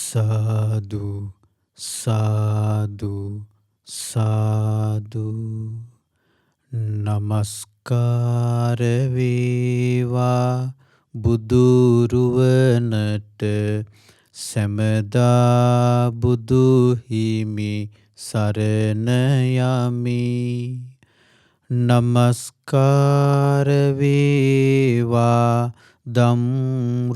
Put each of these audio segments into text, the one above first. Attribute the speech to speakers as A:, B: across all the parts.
A: සාදු සාදු සාදු නමස්කාර වේවා බුදුරුවනට සැමදා බුදු හිමි සරණ යමි. නමස්කාර වේවා දම්රුවනට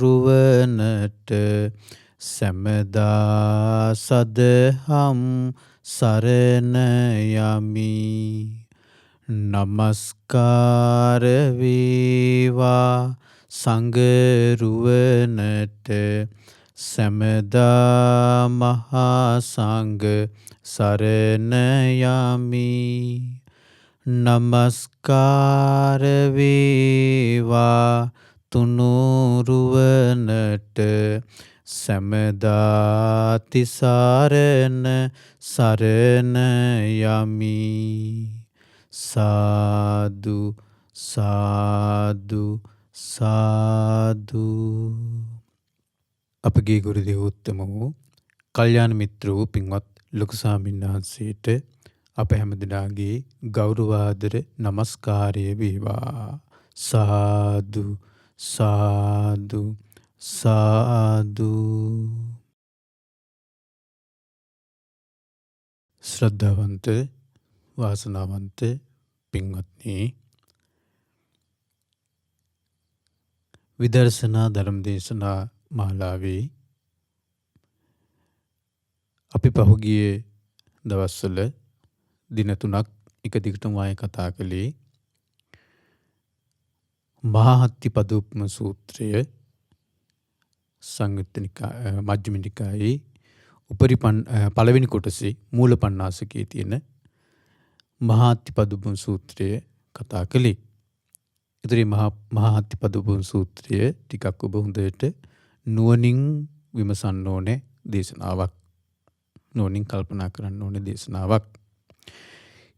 A: සැමදා සදහම් සරණ යමි. නමස්කාර වේවා සංඝරුවනට සැමදා මහා සංඝ සරණ යමි. නමස්කාර වේවා තුනුරුවනට සැමදා තිසරණ සරණ යමි. සාදු සාදු සාදු. අපගේ ගුරු දේවෝත්තම වූ කල්යාණ මිත්‍ර වූ පින්වත් ලොකු ස්වාමීන් වහන්සේට අප හැමදෙනාගේ ගෞරවාදර නමස්කාරය වේවා. සාදු සාදු සාදු. ශ්‍රද්ධාවන්ත වාසනාවන්ත පින්වත්නි, විදර්ශනා ධර්ම දේශනා මාලාවේ අපි පහුගිය දවස්වල දින 3ක් එක දිගටම වාය කතා කළේ මහා හත්තිපදෝපම සූත්‍රය සංයුත්ත මජ්ක්‍ධිම නිකායේ පළවෙනි කොටසේ මූල පණ්ණාසකයේ තියෙන මහා හත්තිපදෝපම සූත්‍රය කතා කළේ. ඒතරේ මහා හත්තිපදෝපම සූත්‍රය ටිකක් ඔබ හොඳට නුවණින් විමසන්න ඕනේ දේශනාවක්. නුවණින් කල්පනා කරන්න ඕනේ දේශනාවක්.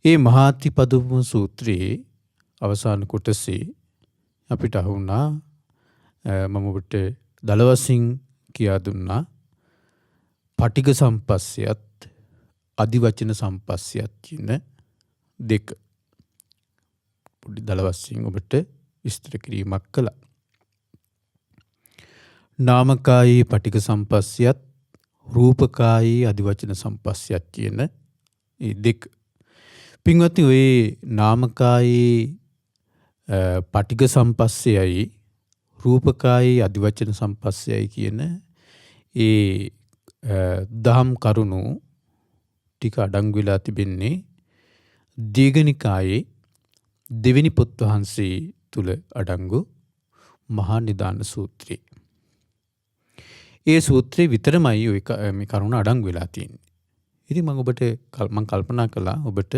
A: ඒ මහා හත්තිපදෝපම සූත්‍රයේ අවසාන කොටසේ අපිට අහුණා, මම ඔබට දල වශයෙන් කියා දුන්නා, පටිඝ සම්පස්සයත් අදිවචන සම්පස්සයත් කියන දෙක. පොඩි දල වශයෙන් ඔබට විස්තර කිරීමක් කළා. නාමකායී පටිඝ සම්පස්සයත් රූපකායී අදිවචන සම්පස්සයත් කියන මේ දෙක. පින්වත්නි, ඔය නාමකායී පටිඝ සම්පස්සයයි රූපකායී අදිවචන සම්පස්සයයි කියන ඒ දහම් කරුණු ටික අඩංගු වෙලා තිබෙන්නේ දීඝනිකායේ දෙවෙනි පොත් වහන්සේ තුල අඩංගු මහා නිදාන සූත්‍රය. ඒ සූත්‍රේ විතරමයි ඔය මේ කරුණ අඩංගු වෙලා තියෙන්නේ. ඉතින් මම කල්පනා කළා ඔබට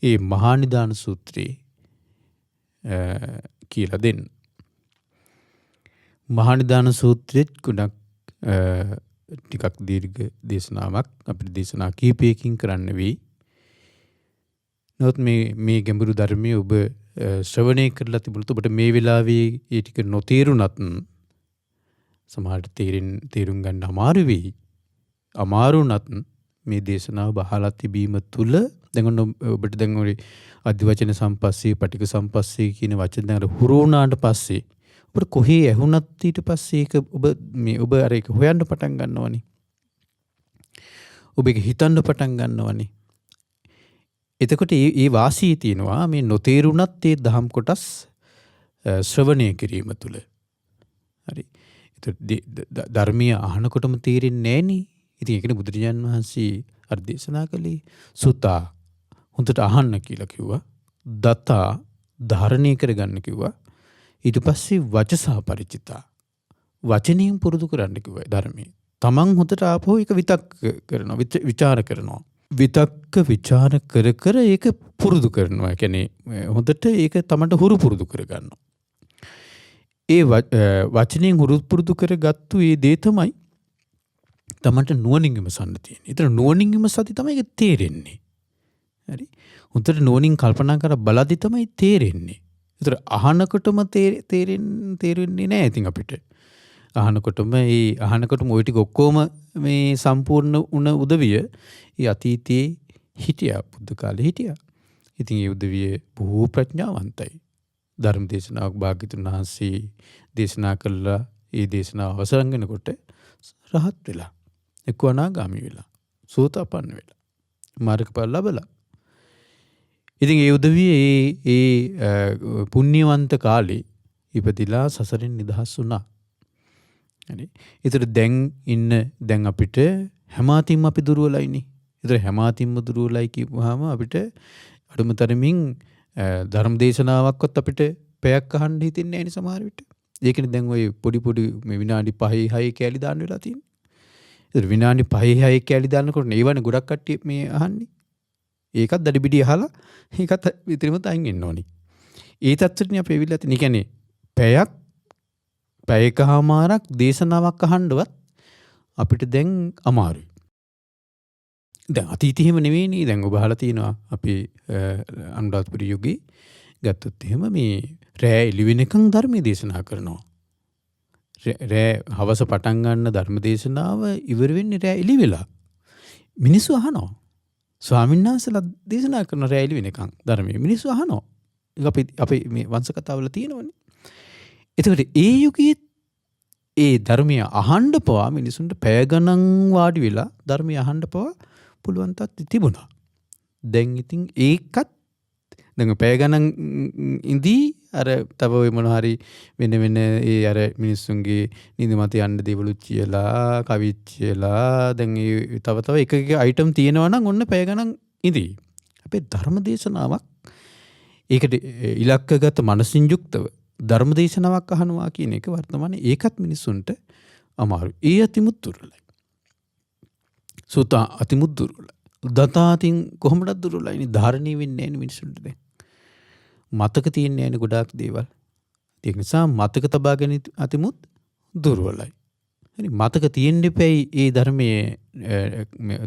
A: මේ මහා නිදාන සූත්‍රේ කියලා දෙන්න. මහා නිදාන සූත්‍රෙත් ගොඩක් ටිකක් දීර්ඝ දේශනාවක් අපිට දේශනා කීපයකින් කරන්න වෙයි. නමුත් මේ ගැඹුරු ධර්මයේ ඔබ ශ්‍රවණය කරලා තිබුණොත් ඔබට මේ වෙලාවේ ඒ ටික නොතේරුණත් සමහරට තේරුම් ගන්න අමාරු වෙයි. අමාරු වුණත් මේ දේශනාව බහලා තිබීම තුළ දැන් ඔබට දැන් ඔය අදිවචන සම්පස්සේ පටිඝ සම්පස්සේ කියන වචන දැන් හුරු වුණාට පස්සේ ඔබට කොහේ ඇහුණත් ඊට පස්සේ ඒක ඔබ අර ඒක හොයන්න පටන් ගන්නවනේ. ඔබ ඒක හිතන්න පටන් ගන්නවනේ. එතකොට මේ වාසිය තියෙනවා මේ නොතේරුණත් ඒ දහම් කොටස් ශ්‍රවණය කිරීම තුළ. හරි. ධර්මීය අහනකොටම තේරෙන්නේ නැහෙනේ. ඉතින් ඒකනේ බුදුරජාණන් වහන්සේ අර දේශනා කළේ සුතා හොඳට අහන්න කියලා කිව්වා. දතා ධාරණය කරගන්න කිව්වා. ඊට පස්සේ වචසා පරිචිතා වචනයෙන් පුරුදු කරන්න කිව්වා ධර්මයේ. තමන් හොඳට ආපහු ඒක විතක්ක කරනවා, විචාර කරනවා. විතක්ක විචාර කර කර ඒක පුරුදු කරනවා. ඒ කියන්නේ හොඳට ඒක තමන්ට හුරු පුරුදු කරගන්නවා. ඒ වචනයෙන් හුරු පුරුදු කරගත්තු ඒ දේ තමයි තමන්ට නුවණින් විමසන්න තියෙන්නේ. ඒතර නුවණින් විමසද්දි තමයි ඒක තේරෙන්නේ. හරි. හොඳට නුවණින් කල්පනා කර බලද්දි තමයි තේරෙන්නේ. ඒතර අහනකොටම තේරෙන්නේ නැහැ ඉතින් අපිට. අහනකොටම අහනකොටම ওই ටික ඔක්කොම මේ සම්පූර්ණ වුණ උදවිය ඒ අතීතයේ හිටියා, බුද්ධ කාලේ හිටියා. ඉතින් ඒ උදවිය බොහෝ ප්‍රඥාවන්තයි. ධර්ම දේශනාවක් භාග්‍යතුන් වහන්සේ දේශනා කළා. ඒ දේශනාව අවසන් වෙනකොට රහත් වෙලා, එක්ක අනාගාමී වෙලා, සෝතාපන්න වෙලා, මාර්ගඵල ලැබලා. ඉතින් ඒ උදවිය ඒ පුණ්‍යවන්ත කාලේ ඉපදිලා සසරෙන් නිදහස් වුණා. හරි. ඒතර දැන් අපිට හැමාතින්ම අපි දුර්වලයිනේ. ඒතර හැමාතින්ම දුර්වලයි කියපුවාම අපිට අඩුම තරමින් ධර්ම දේශනාවක්වත් අපිට පැයක් අහන්න හිතෙන්නේ නැහැ නේ සමහර විට. ඒකනේ දැන් ওই පොඩි මේ විනාඩි 5 6 කැලි දාන්න වෙලා තියෙන්නේ. ඒතර විනාඩි 5 6 කැලි දාන්නකොට ඒවනේ ගොඩක් කට්ටිය මේ අහන්නේ. ඒකත් දඩිබිඩි අහලා ඒකත් විතරිමත් අයින් වෙන්න ඕනි. ඒ තත්ත්වෙටනේ අපි එවිලා තියෙන්නේ. කියන්නේ පැයකමාරක් දේශනාවක් අහන්නවත් අපිට දැන් අමාරුයි. දැන් අතීතේ එහෙම නෙවෙයිනේ. දැන් ඔබ අහලා තියෙනවා අපි අනුරාධපුර යුගයේ ගත්තොත් එහෙම මේ රෑ එළි වෙනකන් ධර්මයේ දේශනා කරනවා. රෑ හවස පටන් ගන්න ධර්ම දේශනාව ඉවර වෙන්නේ රෑ එළි වෙලා. මිනිස්සු අහනවා. ස්වාමීන් වහන්සේලා දේශනා කරන රෑ එළි වෙනකන් ධර්මයේ මිනිස්සු අහනවා. ඒක අපි මේ වංශ කතාවල තියෙනවනේ. එතකොට ඒ යුගයේ ඒ ධර්මය අහන්න පවා මිනිසුන්ට පැය ගණන් වාඩි වෙලා ධර්මය අහන්න පවා පුළුවන් තත්ත්වෙ තිබුණා. දැන් ඉතින් ඒකත් දැන් පැය ගණන් ඉඳී අර තව ඔය මොන හරි වෙන ඒ අර මිනිස්සුන්ගේ නිදිමත යන්න දේවලුත් කියලා, කවිත් කියලා, දැන් ඒ තව එක අයිටම් තියෙනවා නම් ඔන්න පැය ගණන් ඉඳී. අපේ ධර්ම දේශනාවක් ඒකට ඉලක්කගත මනසින් යුක්තව ධර්ම දේශනාවක් අහනවා කියන එක වර්තමානයේ ඒකත් මිනිස්සුන්ට අමාරුයි. ඒ අතිමුත් දුර්වලයි. සුතා අතිමුත් දුර්වලයි. දතාතින් කොහොමද දුර්වලයි? ධාරණීය වෙන්නේ නැහැ මිනිස්සුන්ට දැන්. මතක තියෙන්නේ නැහැ ගොඩාක් දේවල්. ඒක නිසා මතක තබා ගැනීම අතිමුත් දුර්වලයි. හරි, මතක තියෙන්න එපැයි ඒ ධර්මයේ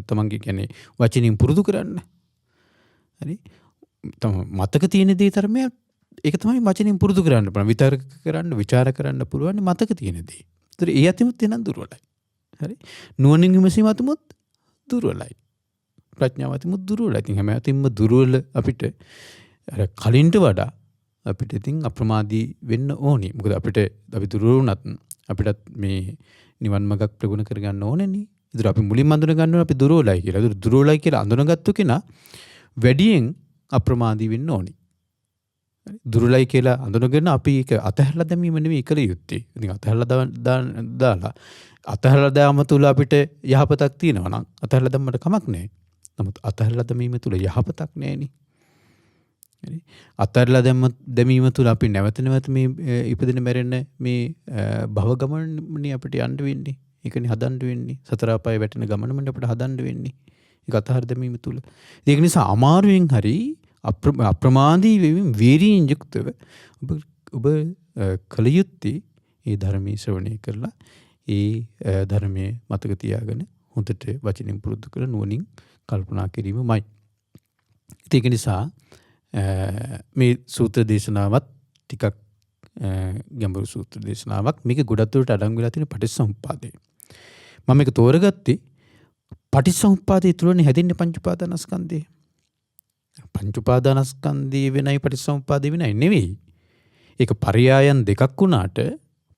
A: තමන්ගේ කියන්නේ වචනින් පුරුදු කරන්න. හරි, මතක තියෙන දේ ධර්මය ඒක තමයි වචනින් පුරුදු කරන්න පුළුවන්. විතර්ක කරන්න, ਵਿਚාර කරන්න පුළුවන් මතක තියෙන දේ. ඒතර ඒ අතිමුත් එනන් දුර්වලයි. හරි, නුවණින් විමසීම අතිමුත් දුර්වලයි. ප්‍රඥාව අතිමුත් දුර්වලයි. ඉතින් හැම අතින්ම දුර්වල අපිට අර කලින්ට වඩා අපිට ඉතින් අප්‍රමාදී වෙන්න ඕනි. මොකද අපි දුර්වල වුණත් අපිටත් මේ නිවන් මාර්ගක් ප්‍රගුණ කරගන්න ඕනේනේ. ඒතර අපි මුලින්ම අඳුන ගන්න ඕනේ අපි දුර්වලයි කියලා. ඒතර දුර්වලයි කියලා අඳුනගත්තු කෙනා වැඩියෙන් අප්‍රමාදී වෙන්න ඕනි. දුර්වලයි කියලා අඳුනගෙන අපි ඒක අතහැරලා දැමීම නෙවෙයි කළ යුත්තේ. ඉතින් අතහැරලා දාලා අතහැරලා දාම තුල අපිට යහපතක් තියෙනවා නම් අතහැරලා දැම්මට කමක් නැහැ. නමුත් අතහැරලා දැමීම තුල යහපතක් නැහෙනේ. හරි, අතහැරලා දැමීම තුල අපි නැවත මේ ඉපදෙන මැරෙන මේ භව ගමනේ අපිට යන්න වෙන්නේ. ඒකනේ හදන්න වෙන්නේ. සතර අපාය වැටෙන ගමනමනේ අපිට හදන්න වෙන්නේ. ඒක අතහැර දැමීම තුල. ඒක නිසා අමාරුවෙන් හරි අප්‍රමාදී වෙමින් වීරියෙන් යුක්තව ඔබ කළ යුත්තේ ඒ ධර්මයේ ශ්‍රවණය කරලා ඒ ධර්මයේ මතක තියාගෙන හොඳට වචනින් පුරුදු කරලා නුවණින් කල්පනා කිරීමයි. ඒක නිසා මේ සූත්‍ර දේශනාවත් ටිකක් ගැඹුරු සූත්‍ර දේශනාවක්. මේක ගොඩක් දුරට අඩංගු වෙලා තියෙන පටිච්චසමුප්පාදේ. මම මේක තෝරගත්තේ පටිච්චසමුප්පාදේ තුලනේ හැදෙන්නේ පංච උපාදානස්කන්ධය. පංච උපාදානස්කන්ධය වෙනයි පටිච්චසමුප්පාදේ වෙනයි නෙවෙයි. ඒක පරයායන් දෙකක් වුණාට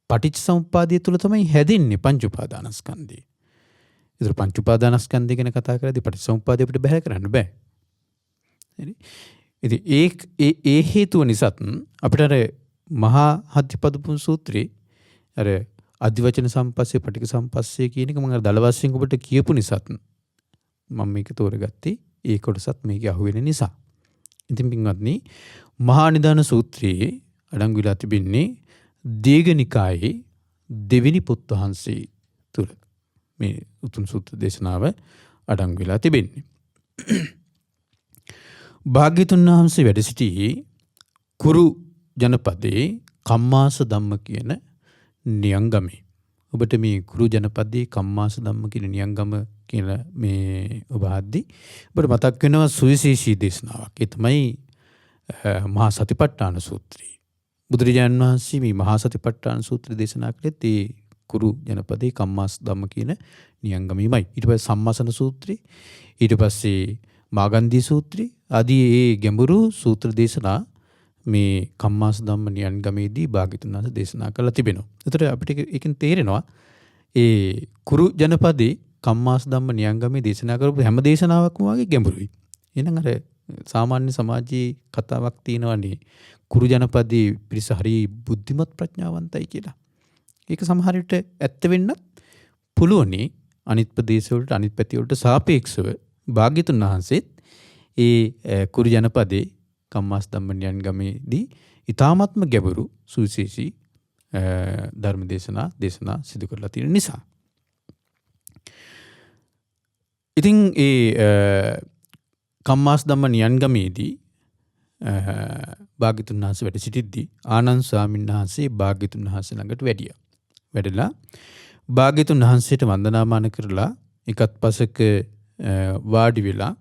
A: පටිච්චසමුප්පාදය තුල තමයි හැදෙන්නේ පංච උපාදානස්කන්ධය. ඒතර පංච උපාදානස්කන්ධය ගැන කතා කරද්දී පටිච්චසමුප්පාදය අපිට බැහැ කරන්න බෑ. හරි. ඉතින් ඒ හේතුව නිසාත් අපිට අර මහා හත්තිපදුපුන් සූත්‍රයේ අර අධිවචන සම්පස්සේ පටික සම්පස්සේ කියන එක මම අර දල වශයෙන් ඔබට කියපු නිසාත් මම මේක තෝරගත්තේ ඒ කොටසත් මේකේ අහුවෙන නිසා. ඉතින් පින්වත්නි, මහා නිදාන සූත්‍රයේ අඩංගු වෙලා තිබෙන්නේ දීඝනිකායේ දෙවෙනි පොත් වහන්සේ තුල මේ උතුම් සූත්‍ර දේශනාව අඩංගු වෙලා තිබෙන්නේ. භාග්‍යතුන් වහන්සේ වැඩ සිටියේ කුරු ජනපදයේ කම්මාස ධම්ම කියන නියංගමේ. ඔබට මේ කුරු ජනපදයේ කම්මාස ධම්ම කියන නියංගම කියන මේ ඔබ අහද්දී ඔබට මතක් වෙනවා සුවිශේෂී දේශනාවක්. ඒ තමයි මහා සතිපට්ඨාන සූත්‍රය. බුදුරජාණන් වහන්සේ මේ මහා සතිපට්ඨාන සූත්‍රය දේශනා කළේත් ඒ කුරු ජනපදයේ කම්මාස් ධම්ම කියන නියංගමීමයි. ඊට පස්සේ සම්මසන සූත්‍රය, ඊට පස්සේ මාගන්ධී සූත්‍රය ආදී ඒ ගැඹුරු සූත්‍ර දේශනා මේ කම්මාස් ධම්ම නියංගමේදී භාග්‍යවතුන් වහන්සේ දේශනා කරලා තිබෙනවා. ඒතර අපිට ඒකෙන් තේරෙනවා ඒ කුරු ජනපදයේ කම්මාස් ධම්ම නියංගමේ දේශනා කරපු හැම දේශනාවක්ම වගේ ගැඹුරුයි. එහෙනම් අර සාමාන්‍ය සමාජයේ කතාවක් තියෙනවානේ කුරු ජනපදයේ පිරිස හරි බුද්ධිමත් ප්‍රඥාවන්තයි කියලා. ඒක සමහර විට ඇත්ත වෙන්නත් පුළුවනි. අනිත් ප්‍රදේශවලට අනිත් පැතිවලට සාපේක්ෂව භාග්‍යවතුන් වහන්සේත් ඒ කුරු ජනපදයේ කම්මාස් ධම්ම නියංගමේදී ඊ타ත්ම ගැඹුරු සුවිශේෂී ධර්ම දේශනා සිදු කරලා තියෙන නිසා. ඉතින් ඒ කම්මාස් ධම්ම නියංගමේදී භාග්‍යවතුන් වහන්සේ වැඩ සිටිද්දී ආනන්ද ස්වාමීන් වහන්සේ භාග්‍යවතුන් වහන්සේ ළඟට වැඩලා භාග්‍යවතුන් වහන්සේට වන්දනාමාන කරලා එකත් පසක වාඩි වෙලා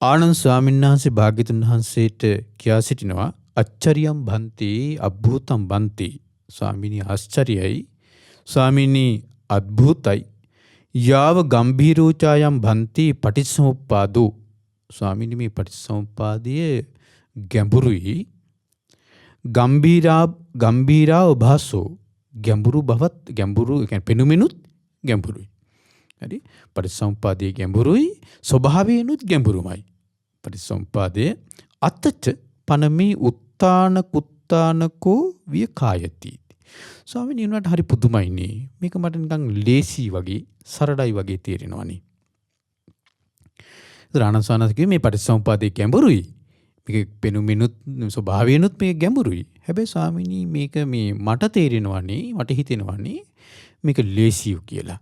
A: ආනන්ද ස්වාමීන් වහන්සේ භාග්‍යවතුන් වහන්සේට කියා සිටිනවා අච්චරියම් බන්ති අද්භූතම් බන්ති. ස්වාමීනි ආශ්චර්යයි, ස්වාමීනි අද්භූතයි. යාව ගම්භීරෝචායම් බන්ති පටිච්චසමුප්පාදෝ. ස්වාමීනි මේ පටිච්චසමුප්පාදයේ ගැඹුරුයි. ගම්භීරාව භාසෝ. ගැඹුරු කියන්නේ පෙනුමිනුත් ගැඹුරුයි. හරි. පටිච්චසමුප්පාදයේ ගැඹුරුයි, ස්වභාවයෙන්ුත් ගැඹුරුමයි. පටිච්චසමුප්පාදයේ අතච පනමේ උත්තාන කුත්තානකෝ විය කායති. ස්වාමීනි උනාට හරි පුදුමයිනේ. මේක මට නිකන් ලේසි වගේ සරලයි වගේ තේරෙනවානේ. ආනන්ද ස්වාමීන් වහන්සේ මේ පටිච්චසමුප්පාදයේ ගැඹුරුයි. මේක පෙනුමිනුත් ස්වභාවයෙන්ුත් මේක ගැඹුරුයි. හැබැයි ස්වාමීනි මේක මේ මට තේරෙනවානේ, මට හිතෙනවානේ මේක ලේසියු කියලා.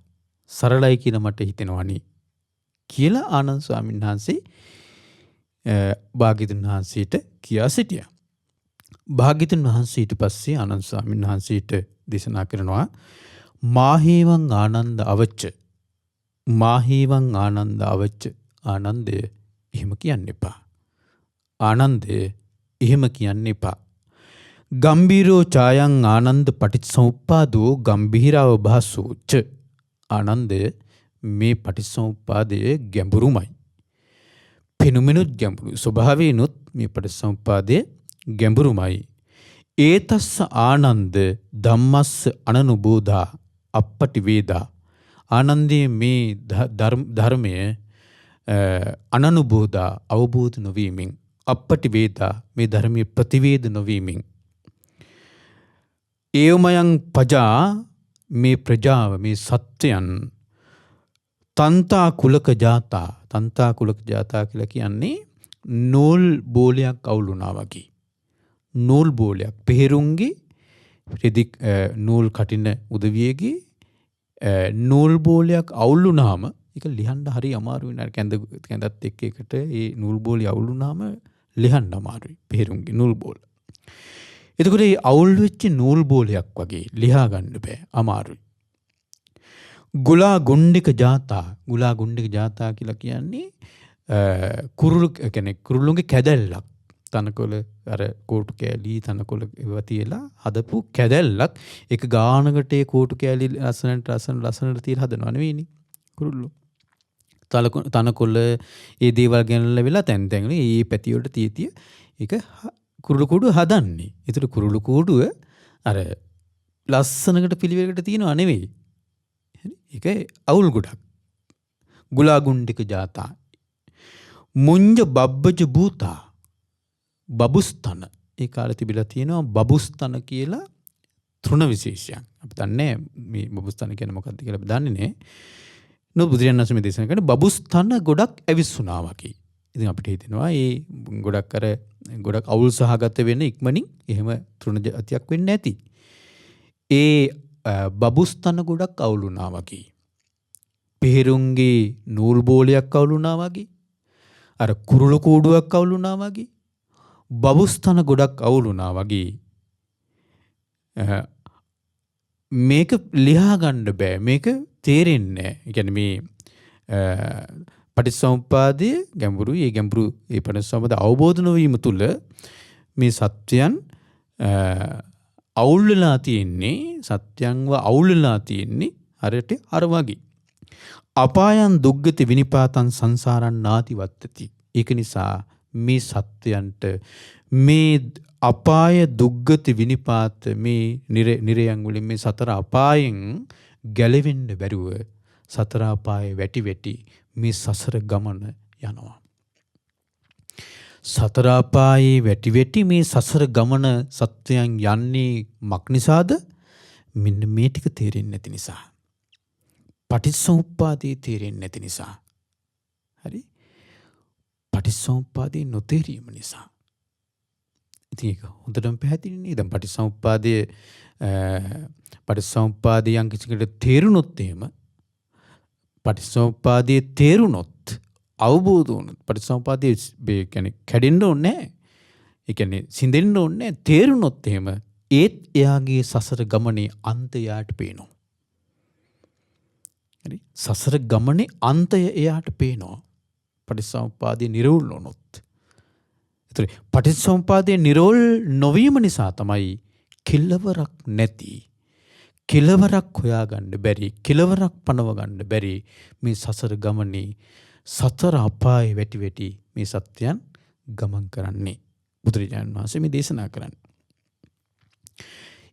A: සරලයි කියලා මට හිතෙනවානේ කියලා ආනන්ද ස්වාමීන් වහන්සේ භාග්‍යවතුන් වහන්සේට කියා සිටියා. භාග්‍යවතුන් වහන්සේ ඊට පස්සේ ආනන්ද ස්වාමීන් වහන්සේට දේශනා කරනවා මාහේවං ආනන්ද අවච්ච. මාහේවං ආනන්ද අවච්ච. ආනන්දය එහෙම කියන්න එපා. ආනන්දය එහෙම කියන්න එපා. ගම්භීරෝ ඡායං ආනන්ද පටිච්චසමුප්පාදෝ ගම්භීරව භාසෝච. ආනන්දය මේ පටිච්චසමුප්පාදයේ ගැඹුරුමයි. පෙනුමිනුත් ගැඹුරුයි. ස්වභාවයෙන්ුත් මේ පටිච්චසමුප්පාදයේ ගැඹුරුමයි. ඒතස්ස ආනන්ද ධම්මස්ස අනනුබෝධා අප්පටි වේදා. ආනන්දයේ මේ ධර්මය අනනුබෝධා අවබෝධ නොවීමෙන්, අප්පටි වේදා මේ ධර්මයේ ප්‍රතිවේද නොවීමෙන්, ඒවමයන් පජා මේ ප්‍රජාව මේ සත්‍යයන් තන්තා කුලක ජාතා. තන්තා කුලක ජාතා කියලා කියන්නේ නූල් බෝලයක් අවුලුනා වගේ. නූල් බෝලයක් පෙහෙරුන්ගේ රෙදි නූල් කටින උදවියගේ නූල් බෝලයක් අවුලුනාම ඒක ලියන්න හරි අමාරුයි නේද? කැඳත් එක්ක එකට ඒ නූල් බෝලේ අවුලුනාම ලියන්න අමාරුයි පෙහෙරුන්ගේ නූල් බෝල. එතකොට මේ අවුල් වෙච්ච නූල් බෝලයක් වගේ ලියා ගන්න බෑ, අමාරුයි. ගුලා ගුණ්ඩික ජාතා. ගුලා ගුණ්ඩික ජාතා කියලා කියන්නේ කුරුල්ලුන්ගේ කැදැල්ලක්. තනකොළ අර කෝටු කෑලි තනකොළ ඒවා තියලා හදපු කැදැල්ලක්. ඒක ගානකට ඒ කෝටු කෑලි ලස්සනට තියලා හදනව නෙවෙයිනේ කුරුල්ලෝ. තනකොළ ඒ දේවල් ගෙනල්ලා වෙලා තැන් තැන් වල ඒ පැති වලට තිය ඒක කුරුළු කූඩුව හදන්නේ. ඒතර කුරුළු කූඩුව අර ලස්සනකට පිළිවෙලකට තියනව නෙවෙයි. ඒක අවුල් ගොඩක්. ගුලා ගුණ්ඩික ජාතා. මුංජ බබ්බජ භූතා. බබුස්තන. ඒ කාලේ තිබිලා තියෙනවා බබුස්තන කියලා තෘණ විශේෂයක්. අපි දන්නේ මේ බබුස්තන කියන්නේ මොකක්ද කියලා අපි දන්නේ නැහැ. නෝ බුදුරජාණන් වහන්සේ මේ දේශනා කරන්නේ බබුස්තන ගොඩක් ඇවිස්සුනා වගේ. ඉතින් අපිට හිතෙනවා මේ ගොඩක් අවුල් සහගත වෙන ඉක්මනින් එහෙම තෘණ ජාතියක් වෙන්නේ නැති. ඒ බබුස්තන ගොඩක් අවුලුනා වගේ. පෙහෙරුන්ගේ නූල් බෝලයක් අවුලුනා වගේ. අර කුරුළු කූඩුවක් අවුලුනා වගේ. බබුස්තන ගොඩක් අවුලුනා වගේ. මේක ලියා ගන්න බෑ. මේක තේරෙන්නේ නැහැ. ඒ කියන්නේ මේ පටිච්චසමුප්පාදයේ ගැඹුරුයි. ඒ ගැඹුරු පටිච්චසමුප්පාද අවබෝධ නොවීම තුළ මේ සත්‍යයන් අවුල් වෙලා තියෙන්නේ සත්‍යංව අවුල් වෙලා තියෙන්නේ අරට අර වගේ. අපායන් දුග්ගති විනිපාතං සංසාරං නාති වත්තති. ඒක නිසා මේ සත්‍යයන්ට මේ අපාය දුග්ගති විනිපාත මේ නිරයන් වලින් මේ සතර අපායෙන් ගැලවෙන්න බැරුව සතර අපායේ වැටි වැටි මේ සසර ගමන යනවා. සතර අපායේ වැටි වැටි මේ සසර ගමන සත්‍යයන් යන්නේ මක් නිසාද? මෙන්න මේ ටික තේරෙන්නේ නැති නිසා. පටිච්චසමුප්පාදේ තේරෙන්නේ නැති නිසා. හරි? පටිච්චසමුප්පාදේ නොතේරීම නිසා. ඉතින් ඒක හොඳටම පැහැදිලිනේ. දැන් පටිච්චසමුප්පාදේ යම් කිසිකට තේරුනොත් එහෙම පටිච්චසමුප්පාදේ තේරුනොත් අවබෝධ වුණොත් පටිච්චසමුප්පාදේ කියන්නේ කැඩෙන්න ඕනේ නැහැ. ඒ කියන්නේ සිඳෙන්න ඕනේ නැහැ. තේරුනොත් එහෙම ඒත් එයාගේ සසර ගමනේ අන්තය යාට පේනවා. හරි? සසර ගමනේ අන්තය එයාට පේනවා. පටිච්චසමුප්පාදේ නිරවුල් වුණොත්. ඒතර පටිච්චසමුප්පාදේ නිරවුල් නොවීම නිසා තමයි කෙලවරක් නැති කෙලවරක් හොයාගන්න බැරි කෙලවරක් පනව ගන්න බැරි මේ සසර ගමනේ සතර අපායේ වැටි වැටි මේ සත්‍යයන් ගමන් කරන්නේ. බුදුරජාණන් වහන්සේ මේ දේශනා කරන්නේ.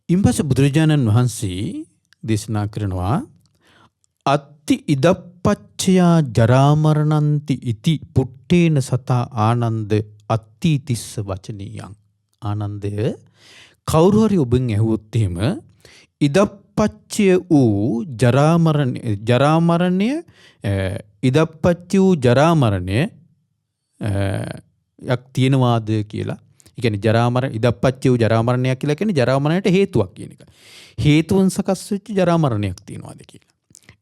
A: ඉන්පස්සේ බුදුරජාණන් වහන්සේ දේශනා කරනවා අත්ති ඉදප්පච්චයා ජරාමරණන්ති ඉති පුට්ටේන සතා ආනන්ද අත්ති තිස්ස වචනීයං. ආනන්දය කවුරු හරි ඔබෙන් ඇහුවොත් එහෙම ඉදප්පච්චය වූ ජරාමරණය ඉදප්පච්චි වූ ජරාමරණය යක් තියෙනවාද කියලා. ඒ කියන්නේ ජරාමරණ ඉදප්පච්චි වූ ජරාමරණයක් කියලා කියන්නේ ජරාමරණයට හේතුවක් කියන එක. හේතුන් සකස් වෙච්ච ජරාමරණයක් තියෙනවාද කියලා.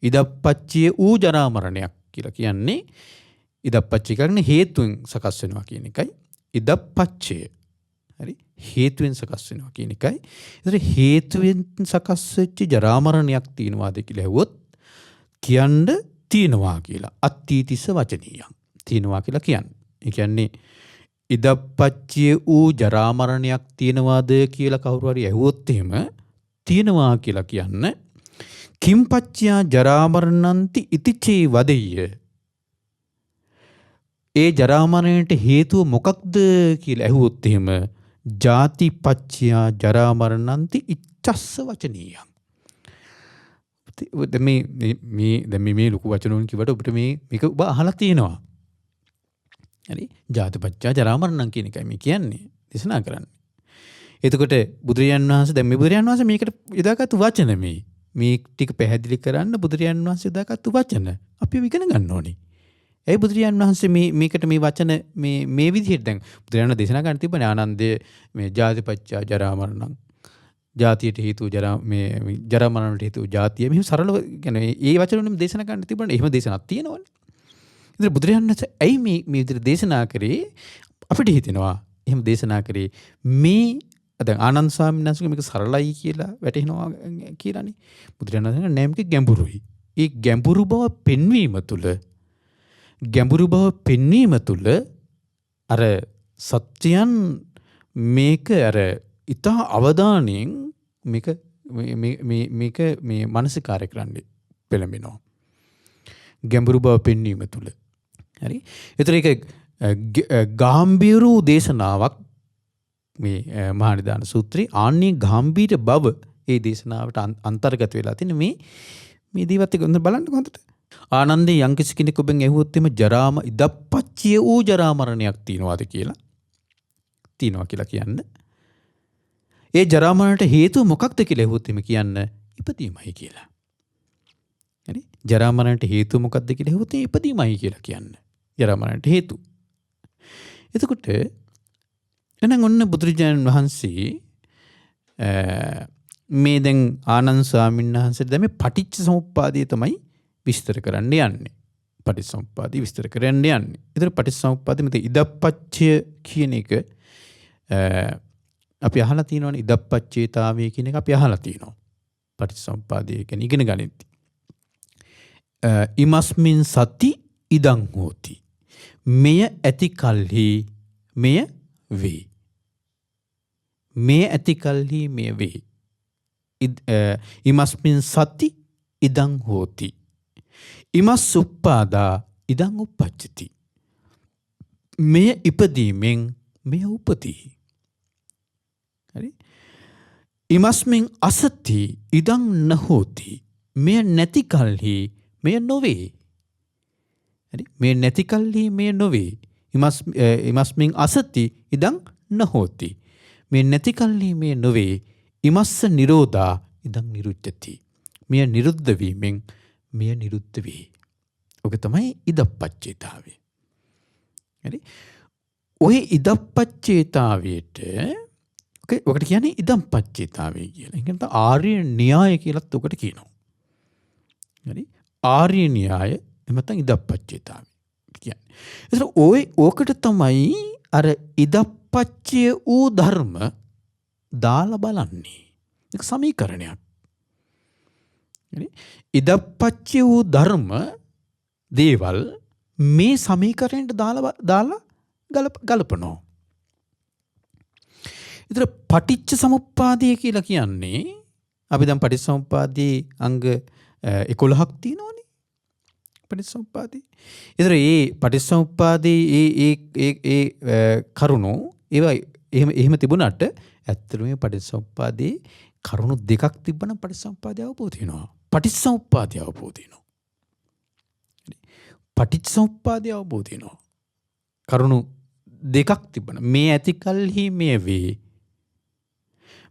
A: ඉදප්පච්චි වූ ජරාමරණයක් කියලා කියන්නේ ඉදප්පච්චි කියන්නේ හේතුන් සකස් වෙනවා කියන එකයි. ඉදප්පච්චය හරි හේතුවෙන් සකස් වෙනවා කියන එකයි. ඒතර හේතුවෙන් සකස් වෙච්ච ජරාමරණයක් තියෙනවාද කියලා ඇහුවොත් කියන්න තියෙනවා කියලා. අත්ථීතිස්ස වචනීයං. තියෙනවා කියලා කියන්නේ. ඒ කියන්නේ ඉදප්පච්චය වූ ජරාමරණයක් තියෙනවාද කියලා කවුරු හරි ඇහුවොත් එහෙම තියෙනවා කියලා කියන්න. කිම්පච්චයා ජරාමරණන්ති ඉතිචේ වදෙය්‍ය. ඒ ජරාමරණයට හේතුව මොකක්ද කියලා ඇහුවොත් එහෙම ජාතිපච්චයා ජරාමරණන්ති ඉච්ඡස්ස වචනීයං. දැන් මේ ලොකු වචන වලින් කිව්වට ඔබට මේක ඔබ අහලා තියෙනවා. හරි? ජාතිපච්චයා ජරාමරණං කියන එකයි මේ කියන්නේ දේශනා කරන්නේ. එතකොට බුදුරජාණන් වහන්සේ දැන් මේ බුදුරජාණන් වහන්සේ මේකට යොදාගත්තු වචන මේ ටික පැහැදිලි කරන්න බුදුරජාණන් වහන්සේ යොදාගත්තු වචන අපි ඉගෙන ගන්න ඕනේ. ඒ බුදුරජාණන් වහන්සේ මේකට මේ වචන මේ විදිහට දැන් බුදුරජාණන් දේශනා කරන්න තිබ්බනේ ආනන්දය මේ ජාතිපච්චා ජරාමරණං ජාතියට හේතු ජරාමරණයට හේතු ජාතිය මෙහෙම සරලව කියන්නේ ඒ වචන වලින් දේශනා කරන්න තිබුණානේ. එහෙම දේශනාවක් තියෙනවනේ. ඉතින් බුදුරජාණන් වහන්සේ ඇයි මේ විදිහට දේශනා කරේ අපිට හිතෙනවා එහෙම දේශනා කරේ මේ දැන් ආනන්ද ස්වාමීන් වහන්සේ මේක සරලයි කියලා වැටහෙනවා කියලානේ. බුදුරජාණන් වහන්සේ නෑ මේක ගැඹුරුයි. ඒ ගැඹුරු බව පෙන්වීම තුළ අර සත්‍යයන් මේක අර ඉතා අවධානයෙන් මේක මේ මානසිකාරය කරන්න පෙළඹෙනවා. ගැඹුරු බව පෙන්වීම තුළ. හරි? ඒතර ඒක ගාම්භීර දේශනාවක් මේ මහා නිදාන සූත්‍රයේ ආන්නේ ගාම්භීර බව ඒ දේශනාවට අන්තර්ගත වෙලා තියෙන මේ දේවත් එක බලන්න හොඳට. ආනන්දේ යම්කිසි කෙනෙක් ඔබෙන් ඇහුවොත් එimhe ජරාම ඉදප්පච්චිය වූ ජරාමරණයක් තියෙනවාද කියලා. තියෙනවා කියලා කියන්න. ඒ ජරාමරණයට හේතුව මොකක්ද කියලා ඇහුවොත් එimhe කියන්න ඉපදීමයි කියලා. හරි? ජරාමරණයට හේතුව මොකක්ද කියලා ඇහුවොත් ඉපදීමයි කියලා කියන්න. ජරාමරණයට හේතු. එතකොට එහෙනම් ඔන්න බුදුරජාණන් වහන්සේ මේ දැන් ආනන්ද ස්වාමීන් වහන්සේ දැන් මේ පටිච්චසමුප්පාදය තමයි විස්තර කරන්න යන්නේ. පටිච්චසමුප්පාදය විස්තර කරන්න යන්නේ. ඒතර පටිච්චසමුප්පාදෙ මෙතන ඉදප්පච්චය කියන එක අපි අහලා තියෙනවනේ. ඉදප්පච්චේතාවය කියන එක අපි අහලා තියෙනවා. පටිච්චසමුප්පාදය කියන්නේ ඉගෙන ගනිද්දී. ඉමස්මින් සති ඉදං හෝති. මෙය ඇති කල්හි මෙය වේ. මේ ඇති කල්හි මෙය වේ. ඉමස්මින් සති ඉදං හෝති. ඉමස් උප්පාදා ඉදං උප්පච්චති. මෙය ඉපදීමෙන් මෙය උපදී. හරි. ඉමස්මින් අසති ඉදං නහෝති. මෙය නැති කල්හි මෙය නොවේ. හරි. මේ නැති කල්හි මෙය නොවේ. ඉමස්මින් අසති ඉදං නහෝති. මේ නැති කල්හි මෙය නොවේ. ඉමස්ස නිරෝධා ඉදං නිරුච්ඡති. මෙය නිරුද්ධ වීමෙන් මෙය නිරුද්ධ වේ. ඔක තමයි ඉදප්පච්චේතාවය. හරි. ඔය ඉදප්පච්චේතාවයට ඔකට කියන්නේ ඉදම්පච්චේතාවය කියලා. ඒ කියන්නේ ආර්ය න්‍යාය කියලාත් ඔකට කියනවා. හරි. ආර්ය න්‍යාය එහෙම නැත්නම් ඉදප්පච්චේතාවය කියන්නේ. ඒතර ඕකට තමයි අර ඉදප්පච්චය වූ ධර්ම දාලා බලන්නේ. ඒක සමීකරණයක්. හරි. ඉදප්පච්චය වූ ධර්ම දේවල් මේ සමීකරණයට දාලා ගලපනවා. ඒතර පටිච්ච සමුප්පාදය කියලා කියන්නේ අපි දැන් පටිච්ච සමුප්පාදයේ අංග 11ක් තියෙනවනේ. පටිච්ච සමුප්පාදේ. ඒතර මේ පටිච්ච සමුප්පාදයේ ඒ කරුණෝ ඒවා එහෙම තිබුණාට ඇත්තටම මේ පටිච්ච සමුප්පාදේ කරුණු දෙකක් තිබ්බනම් පටිච්ච සමුප්පාදය අවබෝධ වෙනවා. පටිච්ච සමුප්පාදය අවබෝධ වෙනවා. පටිච්ච සමුප්පාදය අවබෝධ වෙනවා. කරුණු දෙකක් තිබ්බනම් මේ ඇති කල්හි මේ වේ.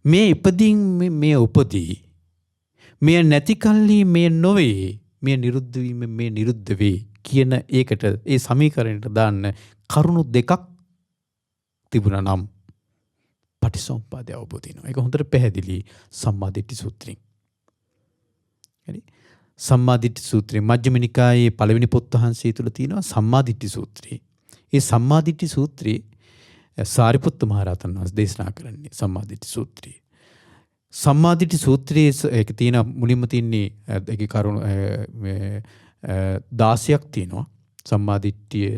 A: මේ ඉපදීන් මේ උපදී. මේ නැති කල්හි මේ නොවේ. මේ නිරුද්ධ වීම මේ නිරුද්ධ වේ කියන ඒකට ඒ සමීකරණයට දාන්න කරුණු දෙකක් තිබුණා නම් පටිච්චසමුප්පාදය අවබෝධ වෙනවා. ඒක හොඳට පැහැදිලි සම්මාදිට්ඨි සූත්‍රයෙන්. හරි. සම්මාදිට්ඨි සූත්‍රයේ මජ්ක්‍ධිම නිකායේ පළවෙනි පොත් වහන්සේ තුල තියෙනවා සම්මාදිට්ඨි සූත්‍රය. ඒ සම්මාදිට්ඨි සූත්‍රයේ සාරිපුත්ත මහ රහතන් වහන්සේ දේශනා කරන්නේ සම්මාදිට්ඨි සූත්‍රය. සම්මාදිට්ඨි සූත්‍රයේ ඒක තියෙන මුලින්ම තියෙන්නේ ඒකේ කරුණු 16ක් තියෙනවා. සම්මාදිට්ඨිය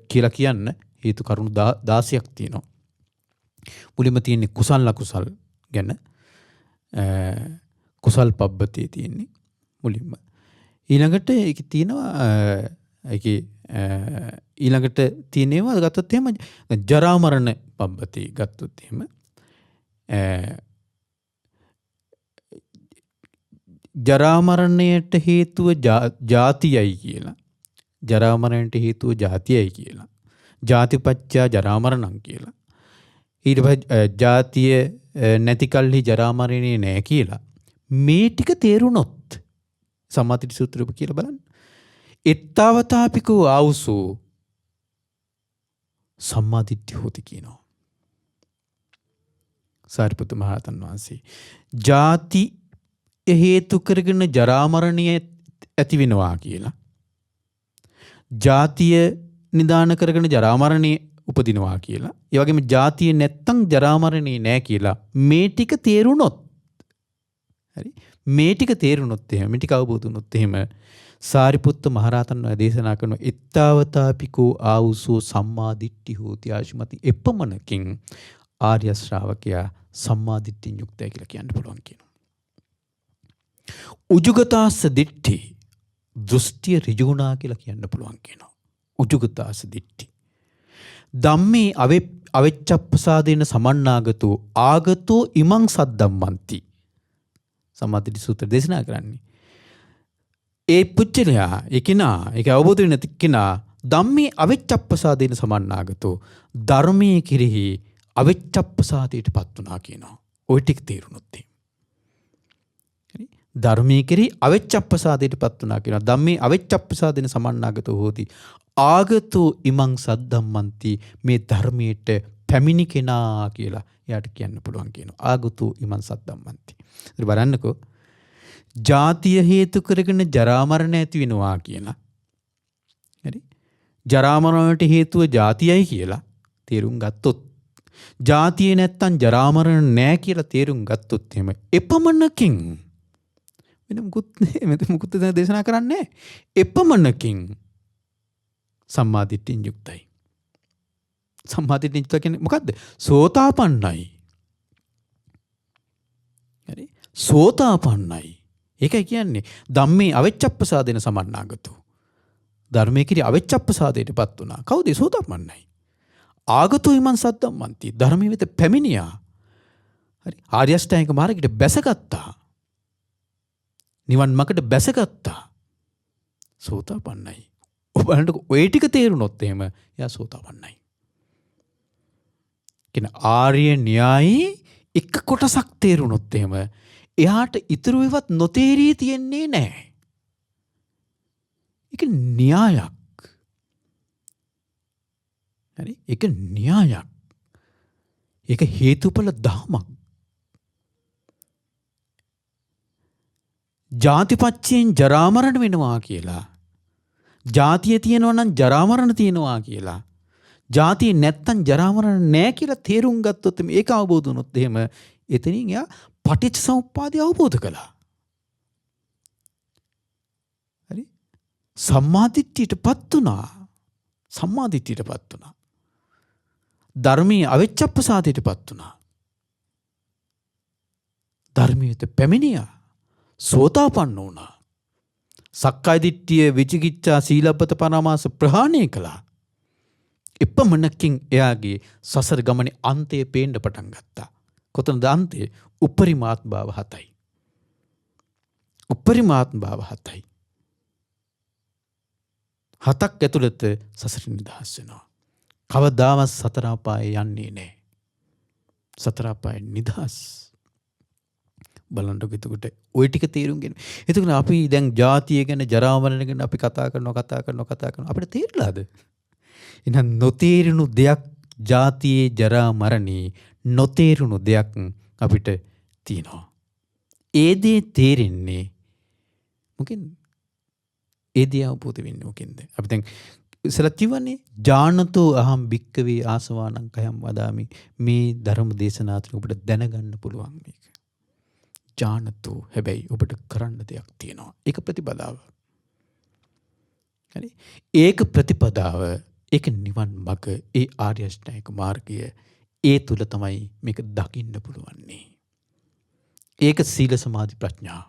A: කියලා කියන්න හේතු කරුණු 16ක් තියෙනවා. මුලින්ම තියෙන්නේ කුසල අකුසල් ගැන කුසල් පබ්බතේ තියෙන්නේ මුලින්ම. ඊළඟට ඒක තියෙනවා ඊළඟට තියෙනවා ගත්තොත් එහෙම ජරා මරණ පබ්බතේ ගත්තොත් එහෙම ජරා මරණයට හේතුව ජාතියයි කියලා. ජරා මරණයට හේතුව ජාතියයි කියලා. ජාතිපච්චා ජරා මරණං කියලා. ඊට පස්සේ ජාතිය නැති කල්හි ජරා මරණේ නැහැ කියලා. මේ ටික තේරුණොත් සම්මාදිට්ඨි සූත්‍රය කියලා බලන්න. එත්තාවතාපිකෝ ආවුසෝ සම්මාදිට්ඨි හොති කියනවා. සාරිපුත්ත මහ රහතන් වහන්සේ ජාති හේතු කරගෙන ජරා මරණය ඇති වෙනවා කියලා. ජාතිය නිදාන කරගෙන ජරා මරණය උපදිනවා කියලා. ඒ වගේම ජාතිය නැත්තම් ජරා මරණේ නැහැ කියලා මේ ටික තේරුණොත් හරි මේ ටික තේරුණොත් එහෙම මේ ටික අවබෝධ වුණොත් එහෙම සාරිපුත්ත මහ රහතන් වහන්සේ දේශනා කරන එත්තාවතාපිකෝ ආවුසෝ සම්මාදිට්ඨි හෝති ආශිමති එපමණකින් ආර්ය ශ්‍රාවකයා සම්මාදිට්ඨියෙන් යුක්තයි කියලා කියන්න පුළුවන් කියනවා. උජුගතාස්ස දිට්ඨි දෘෂ්ටිය ඍජුණා කියලා කියන්න පුළුවන් කියනවා. උජුගතාස්ස දිට්ඨි ධම්මේ අවෙච්ඡප්පසාදේන සමන්නාගතෝ ආගතෝ ඉමං සද්දම්මන්ති. සම්මාදිට්ඨි සූත්‍ර දේශනා කරන්නේ ඒ පුච්චලයා ඒකිනා ඒක අවබෝධ වෙන තික්කිනා ධම්මේ අවෙච්ඡප්පසාදේන සමන්නාගතෝ ධර්මයේ කිරිහි අවෙච්ඡප්පසාදයට පත් වුණා කියනවා. ওই ටික තේරුණොත් හරි ධර්මයේ කිරිහි අවෙච්ඡප්පසාදයට පත් වුණා කියනවා. ධම්මේ අවෙච්ඡප්පසාදේන සමන්නාගතෝ හෝති ආගතෝ ඉමං සද්දම්මන්ති මේ ධර්මයට පැමිණි කෙනා කියලා එයාට කියන්න පුළුවන් කියනවා. ආගතෝ ඉමං සද්දම්මන්ති. ඉතින් බලන්නකෝ ජාතිය හේතු කරගෙන ජරා මරණ ඇති වෙනවා කියලා. හරි ජරා මරණයට හේතුව ජාතියයි කියලා තේරුම් ගත්තොත් ජාතිය නැත්තම් ජරා මරණ නැහැ කියලා තේරුම් ගත්තොත් එහෙම එපමණකින් වෙන මුකුත් දේශනා කරන්නේ එපමණකින් සම්මාදිට්ඨියෙන් යුක්තයි. සම්මාදිට්ඨියෙන් යුක්ත කියන්නේ මොකද්ද? සෝතාපන්නයි. සෝතාපන්නයි. ඒකයි කියන්නේ ධම්මේ අවෙච්ඡප්පසාදේන සමන්නාගතෝ. ධර්මයේ කිරි අවෙච්ඡප්පසාදයටපත් වුණා. කවුද සෝතාපන්නයි? ආගතෝ ඉමන් සද්දම්මන්ති. ධර්මයේ වෙත පැමිණියා. හරි. ආර්ය අෂ්ටාංගික මාර්ගයට බැසගත්තා. නිවන් මාර්ගයට බැසගත්තා. සෝතාපන්නයි. ඔබලන්ට ඔය ටික තේරුනොත් එහෙම එයා සෝතාපන්නයි. කියන ආර්ය න්‍යායී එක කොටසක් තේරුනොත් එහෙම එයාට ඉතුරු ඒවත් නොතේරී තියෙන්නේ නැහැ. ඒක න්‍යායක්. හරි? ඒක න්‍යායක්. ඒක හේතුඵල ධමයක්. ජාතිපච්චයෙන් ජරා මරණ වෙනවා කියලා. ජාතිය තියෙනවා නම් ජරා මරණ තියෙනවා කියලා. ජාතිය නැත්තම් ජරා මරණ නැහැ කියලා තේරුම් ගත්තොත් මේක අවබෝධ වුණොත් එහෙම එතනින් එයා පටිච්ච සමුප්පාදය අවබෝධ කළා. හරි? සම්මාදිට්ඨියටපත් වුණා. සම්මාදිට්ඨියටපත් වුණා. ධර්මයේ අවෙච්ඡප්පසාදයටපත් වුණා. ධර්මයට පැමිණියා. සෝතාපන්න වුණා. සක්කාය දිට්ඨිය විචිකිච්ඡා සීලබ්බත පරාමාස ප්‍රහාණය කළා. එපමණකින් එයාගේ සසර ගමනේ අන්තය පේන්න පටන් ගත්තා. කොතනද අන්තය? උපරිමාත්ම භාව 7යි. උපරිමාත්ම භාව 7යි. 7ක් ඇතුළත සසර නිදහස් වෙනවා. කවදාවත් සතර අපායේ යන්නේ නැහැ. සතර අපායේ නිදහස්. බලන්නකො එතකොට ওই ටික තේරුම් ගන්න. එතකොට අපි දැන් ජාතිය ගැන ජරා මරණ ගැන අපි කතා කරනවා අපිට තේරිලාද? එහෙනම් නොතේරුණු දෙයක් ජාතියේ ජරා මරණේ නොතේරුණු දෙයක් අපිට තියෙනවා. ඒ දේ තේරෙන්නේ මොකෙන්ද? ඒ දේ අවබෝධ වෙන්නේ මොකෙන්ද? අපි දැන් ඉස්සලා කිව්වනේ ජානතෝ අහම් භික්කවේ ආසවානං කයම් වදාමි. මේ ධර්ම දේශනාතුන් ඔබට දැනගන්න පුළුවන් මේක. ජානතෝ හැබැයි ඔබට කරන්න දෙයක් තියෙනවා. ඒක ප්‍රතිපදාව. හරි? ඒක ප්‍රතිපදාව, ඒක නිවන් මඟ, ඒ ආර්ය අෂ්ටාංගික මාර්ගය, ඒ තුල තමයි මේක දකින්න පුළුවන්නේ. ඒක සීල සමාධි ප්‍රඥා.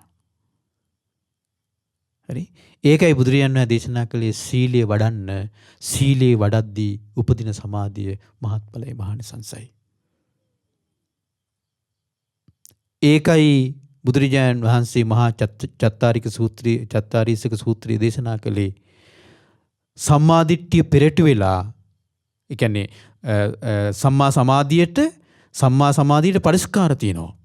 A: හරි? ඒකයි බුදුරජාණන් වහන්සේ දේශනා කළේ සීලය වඩන්න. සීලේ වඩද්දී උපදින සමාධිය මහත්ඵලයි මහානිසංසයි. ඒකයි බුදුරජාණන් වහන්සේ මහා චත්තාරීසක සූත්‍රයේ දේශනා කළේ සම්මා දිට්ඨිය පෙරට වෙලා, ඒ කියන්නේ සම්මා සමාධියට පරිස්කාර තියෙනවා.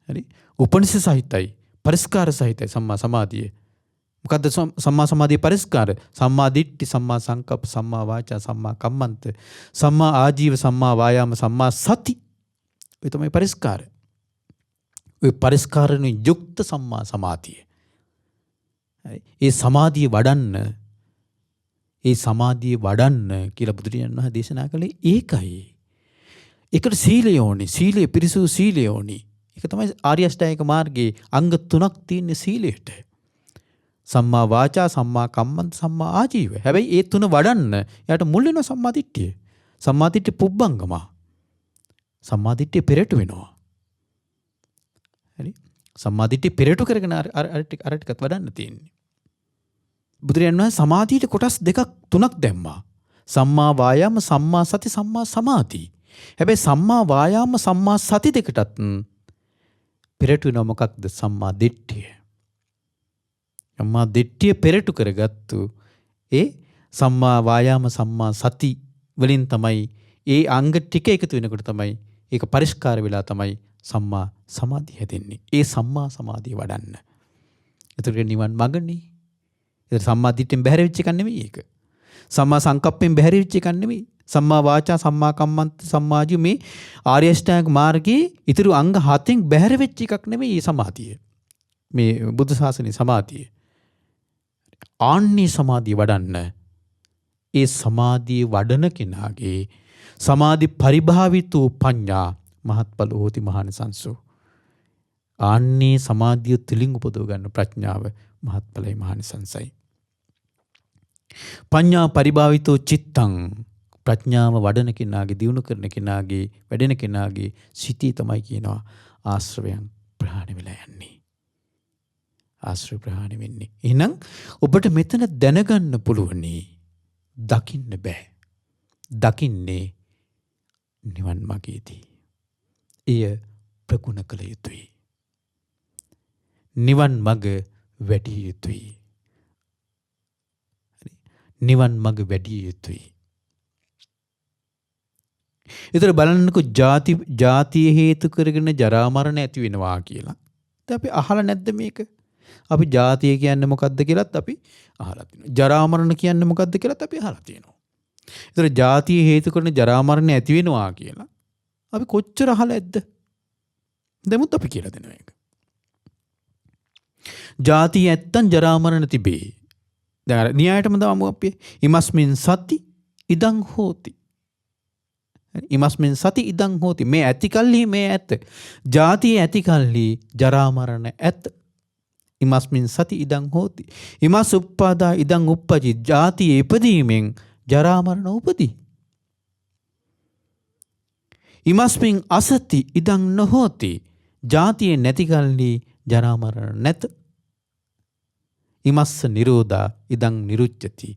A: හරි? උපනිෂ සහිතයි, පරිස්කාර සහිතයි සම්මා සමාධිය. මොකද්ද සම්මා සමාධියේ පරිස්කාර? සම්මා දිට්ඨි, සම්මා සංකප්ප, සම්මා වාචා, සම්මා කම්මන්ත, සම්මා ආජීව, සම්මා වායාම, සම්මා සති. ඔය තමයි පරිස්කාර. ඔය පරිස්කාරණු යුක්ත සම්මා සමාධිය. ඒ සමාධිය වඩන්න කියලා බුදුරජාණන් වහන්සේ දේශනා කළේ ඒකයි. ඒකට සීලය ඕනේ. සීලය පිරිසුදු සීලය ඕනේ. ඒක තමයි ආර්ය අෂ්ටාංගික මාර්ගයේ අංග 3ක් තියෙන සීලයට. සම්මා වාචා, සම්මා කම්මන්ත, සම්මා ආජීව. හැබැයි ඒ තුන වඩන්න යාට මුල් වෙන සම්මා දිට්ඨිය. සම්මා දිට්ඨිය පුබ්බංගම. සම්මා දිට්ඨිය පෙරට වෙනවා. හරි? සම්මා දිට්ඨිය පෙරට කරගෙන අර ටිකත් වඩන්න තියෙන්නේ. බුදුරජාණන් වහන්සේ සමාධියට කොටස් 2-3ක් දැම්මා. සම්මා වායාම, සම්මා සති, සම්මා සමාධි. හැබැයි සම්මා වායාම, සම්මා සති දෙකටත් පෙරට වෙනවා මොකක්ද? සම්මා දිට්ඨිය. සම්මා දිට්ඨිය පෙරට කරගත්තු ඒ සම්මා වායාම, සම්මා සති වලින් තමයි ඒ අංග ටික එකතු වෙනකොට තමයි ඒක පරිස්කාර වෙලා තමයි සම්මා සමාධිය හැදෙන්නේ. ඒ සම්මා සමාධිය වඩන්න. ඒතර නිවන් මගනේ. ඒතර සම්මා දිට්ඨියෙන් බැහැර වෙච්ච එක නෙමෙයි ඒක. සම්මා සංකප්පයෙන් බැහැර වෙච්ච එක නෙමෙයි. සම්මා වාචා, සම්මා කම්මන්ත, සම්මාජීව මේ ආර්ය අෂ්ටාංග මාර්ගයේ ඊතුරු අංග 7න් බැහැර වෙච්ච එකක් නෙමෙයි මේ සමාධිය. මේ බුද්ධ ශාසනයේ සමාධිය. ආන්නේ සමාධිය වඩන්න. ඒ සමාධිය වඩන කෙනාගේ සමාධි පරිභාවිතෝ පඤ්ඤා මහත්ඵල හෝති මහානිසංසෝ. ආන්නේ සමාධිය තුලින් උපදව ගන්න ප්‍රඥාව මහත්ඵලයි මහානිසංසයි. පඤ්ඤා පරිභාවිතෝ චිත්තං. ප්‍රඥාව වඩන කෙනාගේ, දියුණු කරන කෙනාගේ, වැඩෙන කෙනාගේ සිතී තමයි කියනවා ආශ්‍රවයන් ප්‍රහාණය වෙලා යන්නේ. ආශ්‍රය ප්‍රහාණය වෙන්නේ. එහෙනම් ඔබට මෙතන දැනගන්න පුළුවනි දකින්න බෑ. දකින්නේ නිවන් මාර්ගයේදී. එය ප්‍රගුණ කළ යුතුයි. නිවන් මඟ වැඩි යුතුයි. නිවන් මඟ වැඩි යුතුයි. ඒතර බලන්නකො ජාතිය හේතු කරගෙන ජරා මරණ ඇති වෙනවා කියලා. දැන් අපි අහලා නැද්ද මේක? අපි ජාතිය කියන්නේ මොකද්ද කියලාත් අපි අහලා තියෙනවා. ජරා මරණ කියන්නේ මොකද්ද කියලාත් අපි අහලා තියෙනවා. ඒතර ජාතිය හේතු කරන ජරා මරණ ඇති වෙනවා කියලා අපි කොච්චර අහලා ඇද්ද? දෙමුත් අපි කියලා දෙනවා ඒක. ජාතිය ඇත්තන් ජරා මරණ තිබේ. දැන් න්‍යායයටම දාමු අපි. ඉමස්මින් සති ඉදං හෝති. ඉමස්මින් සති ඉදං හෝති. මේ ඇති කල්හි මේ ඇත. ජාතිය ඇති කල්හි ජරා මරණ ඇත. ඉමස්මින් සති ඉදං හෝති. ඉමස් උප්පාදා ඉදං උප්පජි. ජාතිය ඉපදීමෙන් ජරා මරණ උපදී. ඉමස්මින් අසති ඉදං නොහෝති. ජාතිය නැති කල්හි ජරා මරණ නැත. ඉමස්ස නිරෝධා ඉදං නිරුච්චති.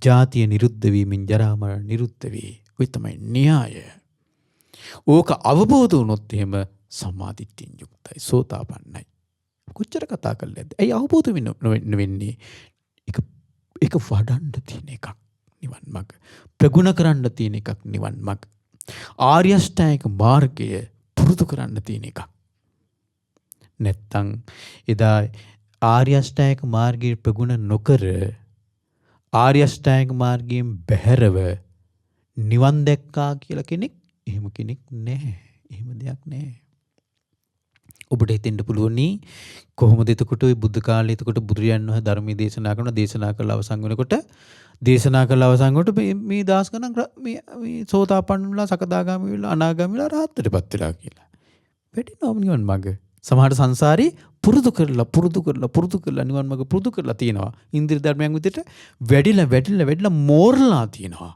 A: ජාතිය නිරුද්ධ වීමෙන් ජරා මරණ නිරුද්ධ වේ. ඔය තමයි න්‍යාය. ඕක අවබෝධ වුණොත් එහෙම සම්මාදිට්ඨියෙන් යුක්තයි, සෝතාපන්නයි. කොච්චර කතා කළාද? ඇයි අවබෝධ වෙන්නේ? ඒක වඩන්න තියෙන එකක් නිවන් මඟ. ප්‍රගුණ කරන්න තියෙන එකක් නිවන් මඟ. ආර්ය අෂ්ටාංගික මාර්ගය පුරුදු කරන්න තියෙන එකක්. නැත්තම් එදා ආර්ය අෂ්ටාංගික මාර්ගයේ ප්‍රගුණ නොකර ආර්ය අෂ්ටාංගික මාර්ගයෙන් බැහැරව නිවන් දැක්කා කියලා කෙනෙක් එහෙම කෙනෙක් නැහැ. එහෙම දෙයක් නැහැ. ඔබට හිතෙන්න පුළුවනි කොහොමද එතකොට ওই බුද්ධ කාලේ එතකොට බුදුරයන් වහන්සේ ධර්මයේ දේශනා කරලා අවසන් වෙනකොට මේ දාස් ගණන් මේ සෝතාපන්න වෙලා සකදාගාමී වෙලා අනාගාමී වෙලා රහත්ත්වයටපත් වෙලා කියලා. වැඩිනවම නිවන් මඟ. සමහර සංසාරේ පුරුදු කරලා නිවන් මඟ පුරුදු කරලා තියෙනවා. ඉන්ද්‍රිය ධර්මයන් විදිහට වැඩිලා මෝරලා තියෙනවා.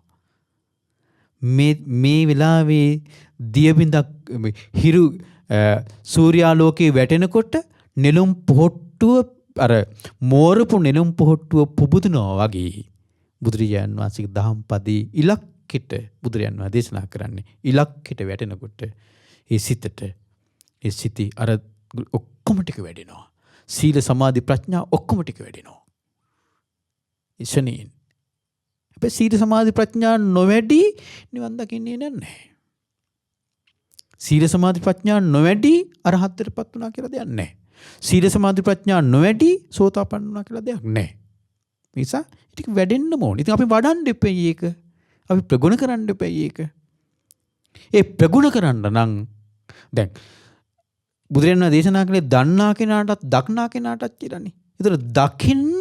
A: මේ වෙලාවේ දියබිඳක් හිරු සූර්යාලෝකයේ වැටෙනකොට නෙළුම් පොහට්ටුව අර මෝරපු නෙළුම් පොහට්ටුව පුබුදනවා වගේ බුදුරජාන් වහන්සේගේ දහම් පදේ ඉලක්කෙට බුදුරජාන් වහන්සේ දේශනා කරන්නේ. ඉලක්කෙට වැටෙනකොට ඒ සිතේ අර ඔක්කොම ටික වැඩෙනවා. සීල සමාධි ප්‍රඥා ඔක්කොම ටික වැඩෙනවා. ඉෂණීන්. හැබැයි සීල සමාධි ප්‍රඥා නොවැඩි නිවන් දකින්නේ නැහැ. සීල සමාධි ප්‍රඥා නොවැඩි අරහත්ත්වයටපත් වුණා කියලා දෙයක් නැහැ. සීල සමාධි ප්‍රඥා නොවැඩි සෝතාපන්න වුණා කියලා දෙයක් නැහැ. ඒ නිසා ටික වැඩෙන්න ඕනේ. ඉතින් අපි වඩන්න එපෙයි ඒක. අපි ප්‍රගුණ කරන්න එපෙයි ඒක. ඒ ප්‍රගුණ කරන්න නම් දැන් බුදුරජාණන් දේශනා කළේ දන්නා කෙනාටත් දක්නා කෙනාටත් කියලානේ. ඒතර දකින්න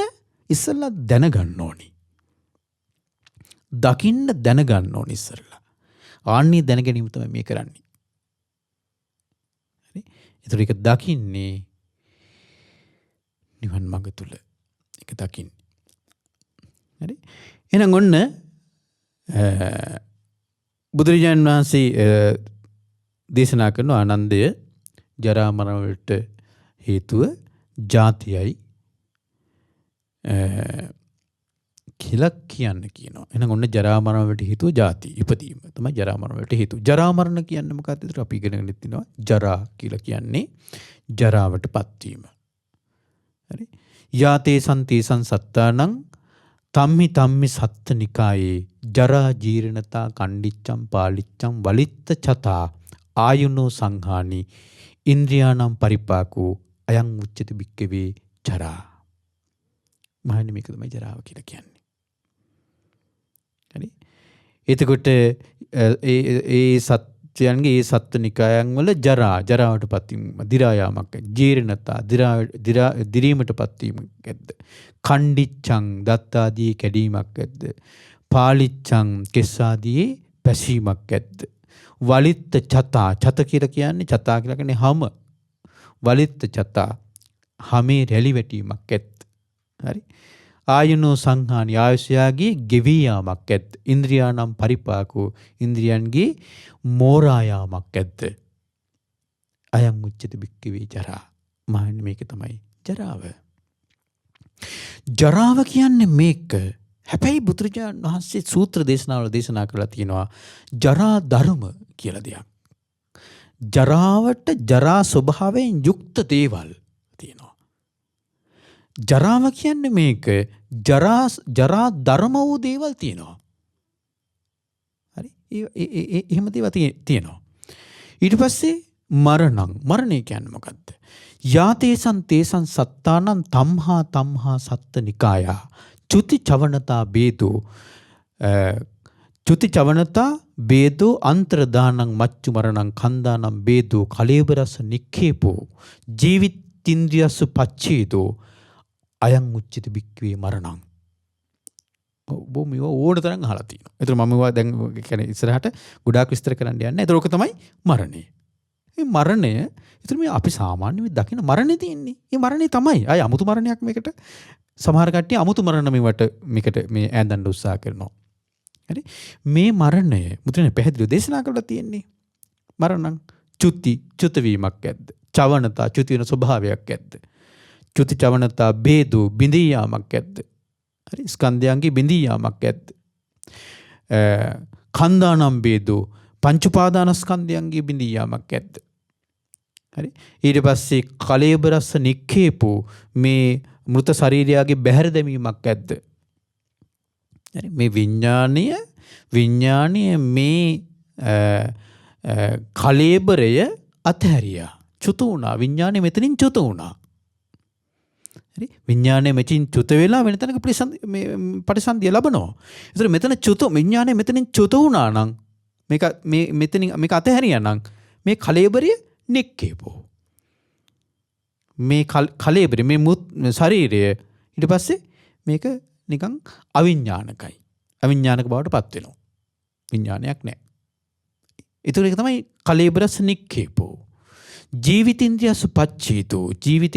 A: ඉස්සෙල්ලා දැනගන්න ඕනේ. දකින්න දැනගන්න ඕනේ ඉස්සෙල්ලා. ආන්නේ දැන ගැනීම තමයි මේ කරන්නේ. හරි? ඒතර ඒක දකින්නේ නිවන් මඟ තුල. ඒක දකින්නේ. හරි? එහෙනම් ඔන්න බුදුරජාණන් වහන්සේ දේශනා කරන ආනන්දය ජරා මරණ වලට හේතුව ජාතියයි කියලා කියනවා. එහෙනම් ඔන්න ජරා මරණ වලට හේතුව ජාති ඉපදීම තමයි ජරා මරණ වලට හේතුව. ජරා මරණ කියන්නේ මොකක්ද? ඒතර අපි ඉගෙනගෙන ඉන්නවා. ජරා කියලා කියන්නේ ජරාවටපත් වීම. හරි? යාතේ සම්තේසං සත්තානං තම්හි සත්තනිකායේ ජරා ජීර්ණතා කණ්ඩිච්ඡම් පාලිච්ඡම් වලිත්ත චතා ආයුනෝ සංහානි ඉන්ද්‍රියානම් පරිපාකෝ අයං උච්චති බික්කවේ ජරා. මහන්නේ මේක තමයි ජරාව කියලා කියන්නේ. හරි? එතකොට ඒ සත්‍යයන්ගේ ඒ සත්ත්වනිකායන් වල ජරාවටපත් වීම, දි รา යාමක්, ජීර්ණතා, දිරීමටපත් වීමක් ඇද්ද? කණ්ඩිච්ඡං දත්තාදී කැඩීමක් ඇද්ද? පාලිච්ඡං කෙස්සාදී පැසීමක් ඇද්ද? වලිත්ත චතා, චත කියලා කියන්නේ හම. වලිත්ත චතා හමේ රැලි වැටීමක් ඇද්ද? හරි? ආයුනෝ සංහානි ආයුෂයාගේ ගෙවී යාමක් ඇද්ද? ඉන්ද්‍රියානම් පරිපාකෝ ඉන්ද්‍රියන්ගේ මෝරා යාමක් ඇද්ද? අයං උච්චති භික්ඛවේ ජරා. මහන්නේ මේක තමයි ජරාව. ජරාව කියන්නේ මේක. හැබැයි බුදුරජාණන් වහන්සේ සූත්‍ර දේශනාවල දේශනා කරලා තියෙනවා ජරා ධර්ම කියලා දෙයක්. ජරාවට ජරා ස්වභාවයෙන් යුක්ත දේවල් තියෙනවා. ජරාව කියන්නේ මේක ජරා ධර්ම වූ දේවල් තියෙනවා. හරි? එහෙම දේවල් තියෙනවා. ඊට පස්සේ මරණය කියන්නේ මොකද්ද? යාතේසං තේසං සත්තානං තම්හා සත්ත නිකායා චුති චවනතා බේදෝ චුති චවනතා බේදෝ අන්තරදානං මච්චු මරණං කන්දානම් බේදෝ කලේබරස නික්ඛේපෝ ජීවිතින්ද්‍රියසු පච්චේදෝ අයං උච්චිත භික්ඛවේ මරණං. බොහොම ඕන තරම් අහලා තියෙනවා. ඒතර මම ඒවා දැන් කියන්නේ ඉස්සරහට ගොඩාක් විස්තර කරන්න යන්නේ. ඒතර ඔක තමයි මරණය. මේ මරණය ඒතර මේ අපි සාමාන්‍යයෙන් දකින මරණේ තියෙන්නේ. මේ මරණේ තමයි. අය අමුතු මරණයක් මේකට සමහර කට්ටිය අමුතු මරණ මේකට මේ ඈඳන්න උත්සාහ කරනවා. හරි? මේ මරණය මුත්‍රානේ පැහැදිලිව දේශනා කරලා තියෙන්නේ. මරණං චුත වීමක් ඇද්ද? චවනතා චුති වෙන ස්වභාවයක් ඇද්ද? චුති චවනතා බේදෝ බිඳී යාමක් ඇද්ද? හරි? ස්කන්ධයන්ගේ බිඳී යාමක් ඇද්ද? කන්දානම් බේදෝ පංච උපාදානස්කන්ධයන්ගේ බිඳී යාමක් ඇද්ද? හරි? ඊට පස්සේ කලේබරස්ස නික්ඛේපෝ මේ මෘත ශරීරයගේ බැහැර දැමීමක් ඇද්ද? හරි? මේ විඥානීය මේ කලේබරය අතහැරියා. චුත වුණා. විඥානය මෙතනින් චුත වුණා. හරි? විඥානය මෙතනින් චුත වෙලා වෙන තැනක පරිසන්දිය ලබනවා. ඒතර මෙතන විඥානය මෙතනින් චුත වුණා නම් මේක අතහැරියා නම් මේ කලේබරය නික්කේපෝ. මේ කලේබරය මේ ශරීරය ඊට පස්සේ මේක නිකන් අවිඥානිකයි. අවිඥානික බවට පත් වෙනවා. විඥානයක් නැහැ. ඒක තමයි කලේබරස් නික්කේපෝ. ජීවිතින්ද්‍රියස පච්චේතෝ. ජීවිත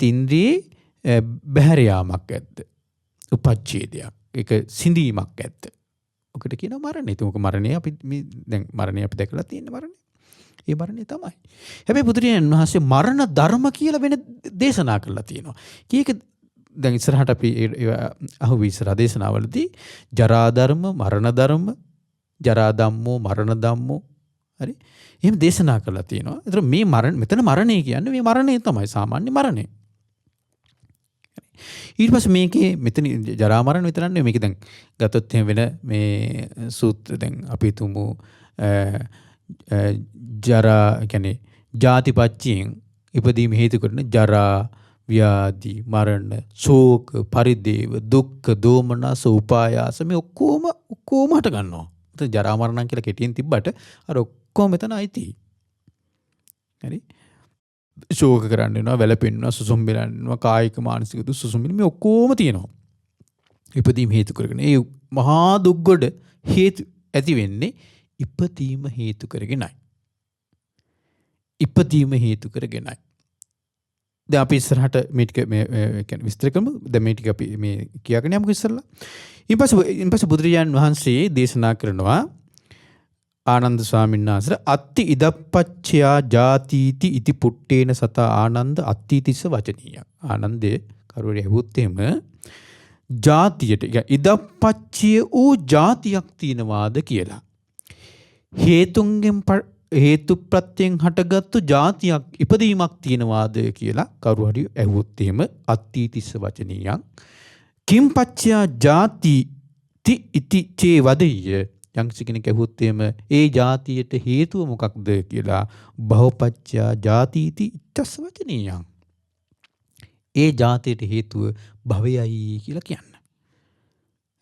A: ඉන්ද්‍රියේ බැහැර යාමක් ඇද්ද? උපච්ඡේදයක්. ඒක සිඳීමක් ඇද්ද? ඔකට කියනවා මරණය. ඒක මරණය අපි දැකලා තියෙන මරණය. ඒ මරණය තමයි. හැබැයි බුදුරජාණන් වහන්සේ මරණ ධර්ම කියලා වෙන දේශනා කරලා තියෙනවා. කීයක දැන් ඉස්සරහට අපි අහුවි ඉස්සරහ දේශනාවලදී ජරා ධර්ම, මරණ ධර්ම, ජරා ධම්මෝ, මරණ ධම්මෝ හරි? එහෙම දේශනා කරලා තියෙනවා. ඒතර මේ මෙතන මරණය කියන්නේ මේ මරණය තමයි සාමාන්‍ය මරණය. ඊට පස්සේ මේකේ මෙතන ජරා මරණ විතර නෙවෙයි මේක දැන් ගතොත් එහෙම වෙන මේ සූත්‍ර දැන් අපි තුමු ජරා කියන්නේ ජාතිපච්චයෙන් ඉපදීම හේතු කරන ජරා ව්‍යාධි මරණ ශෝක පරිදේව දුක්ඛ දෝමනස උපායාස මේ ඔක්කොම හට ගන්නවා. එතන ජරා මරණ කියලා කෙටියෙන් තිබ්බට අර ඔක්කොම මෙතන අයිති. හරි? ශෝක කරන්න වෙනවා, වැළපෙන්නවා, සුසුම් බෙලන්නවා, කායික මානසික දුක් සුසුම් මේ ඔක්කොම තියෙනවා. ඉපදීම හේතු කරගෙන ඒ මහා දුක් ගොඩ හේතු ඇති වෙන්නේ ඉපදීම හේතු කරගෙනයි. ඉපදීම හේතු කරගෙනයි. දැන් අපි ඉස්සරහට මේ ටික කියන්නේ විස්තර කරමු. දැන් මේ ටික අපි මේ කියාගෙන යමුකෝ ඉස්සරලා. ඊපස්සේ බුදුරජාණන් වහන්සේ දේශනා කරනවා ආනන්ද ස්වාමීන් වහන්සේ අත්ති ඉදප්පච්චයා ජාතිති ඉති පුට්ටේන සතා ආනන්ද අත්තිතිස්ස වචනීය. ආනන්දේ කරුවරේ ඇහුවොත් එහෙම ජාතියට ඉදප්පච්චය වූ ජාතියක් තියනවාද කියලා. හේතු ප්‍රත්‍යයෙන් හටගත්තු ජාතියක් ඉපදීමක් තියනවාද කියලා කවුරු හරි ඇහුවොත් එහෙම අත්තිතිස්ස වචනීයං කිම්පච්චයා ජාති ති ඉති චේ වදෙය්‍ය යම්කිසි කෙනෙක් ඇහුවොත් එහෙම ඒ ජාතියට හේතුව මොකක්ද කියලා භවපච්චයා ජාතිති ඉච්ඡස් වචනීයං ඒ ජාතියට හේතුව භවයයි කියලා කියන්න.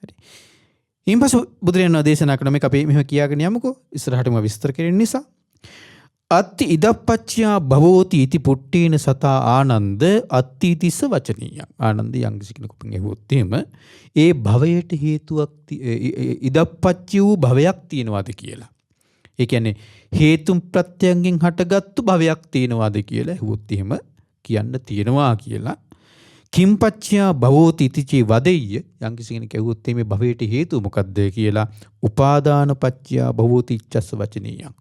A: හරි. ඊම්පසු බුදුරජාණන් දේශනා කරන මේක අපි මෙහෙම කියාගෙන යමුකෝ ඉස්සරහටම විස්තර කරන්න නිසා. අත්ති ඉදප්පච්චයා භවෝති ඉති පුට්ටේන සතා ආනන්ද අත්තිතිස්ස වචනීය. ආනන්ද යම්කිසි කෙනෙකුගෙන් ඇහුවොත් එහෙම ඒ භවයට හේතුවක් ඉදප්පච්චි වූ භවයක් තියෙනවාද කියලා. ඒ කියන්නේ හේතුන් ප්‍රත්‍යයෙන් හටගත්තු භවයක් තියෙනවාද කියලා ඇහුවොත් එහෙම කියන්න තියෙනවා කියලා. කිම්පච්චයා භවෝති ඉතිචේ වදෙය්‍ය යම්කිසි කෙනෙක් ඇහුවොත් මේ භවයට හේතුව මොකක්ද කියලා උපාදානපච්චයා භවෝති ඉච්ඡස්ස වචනීයං.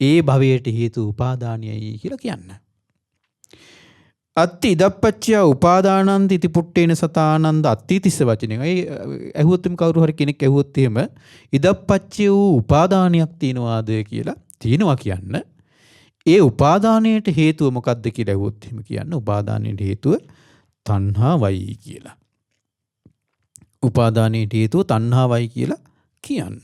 A: ඒ භවයට හේතු උපාදානයයි කියලා කියන්න. අත්ති ඉදප්පච්චය උපාදානන්ද ඉති පුට්ටේන සතානන්ද අත්ති තිස්ස වචනය. ඇහුවොත්ම කවුරු හරි කෙනෙක් ඇහුවොත් එහෙම ඉදප්පච්චය වූ උපාදානයක් තියෙනවාද කියලා තියෙනවා කියන්න. ඒ උපාදානයට හේතුව මොකක්ද කියලා ඇහුවොත් එහෙම කියන්න උපාදානයට හේතුව තණ්හාවයි කියලා. උපාදානයට හේතුව තණ්හාවයි කියලා කියන්න.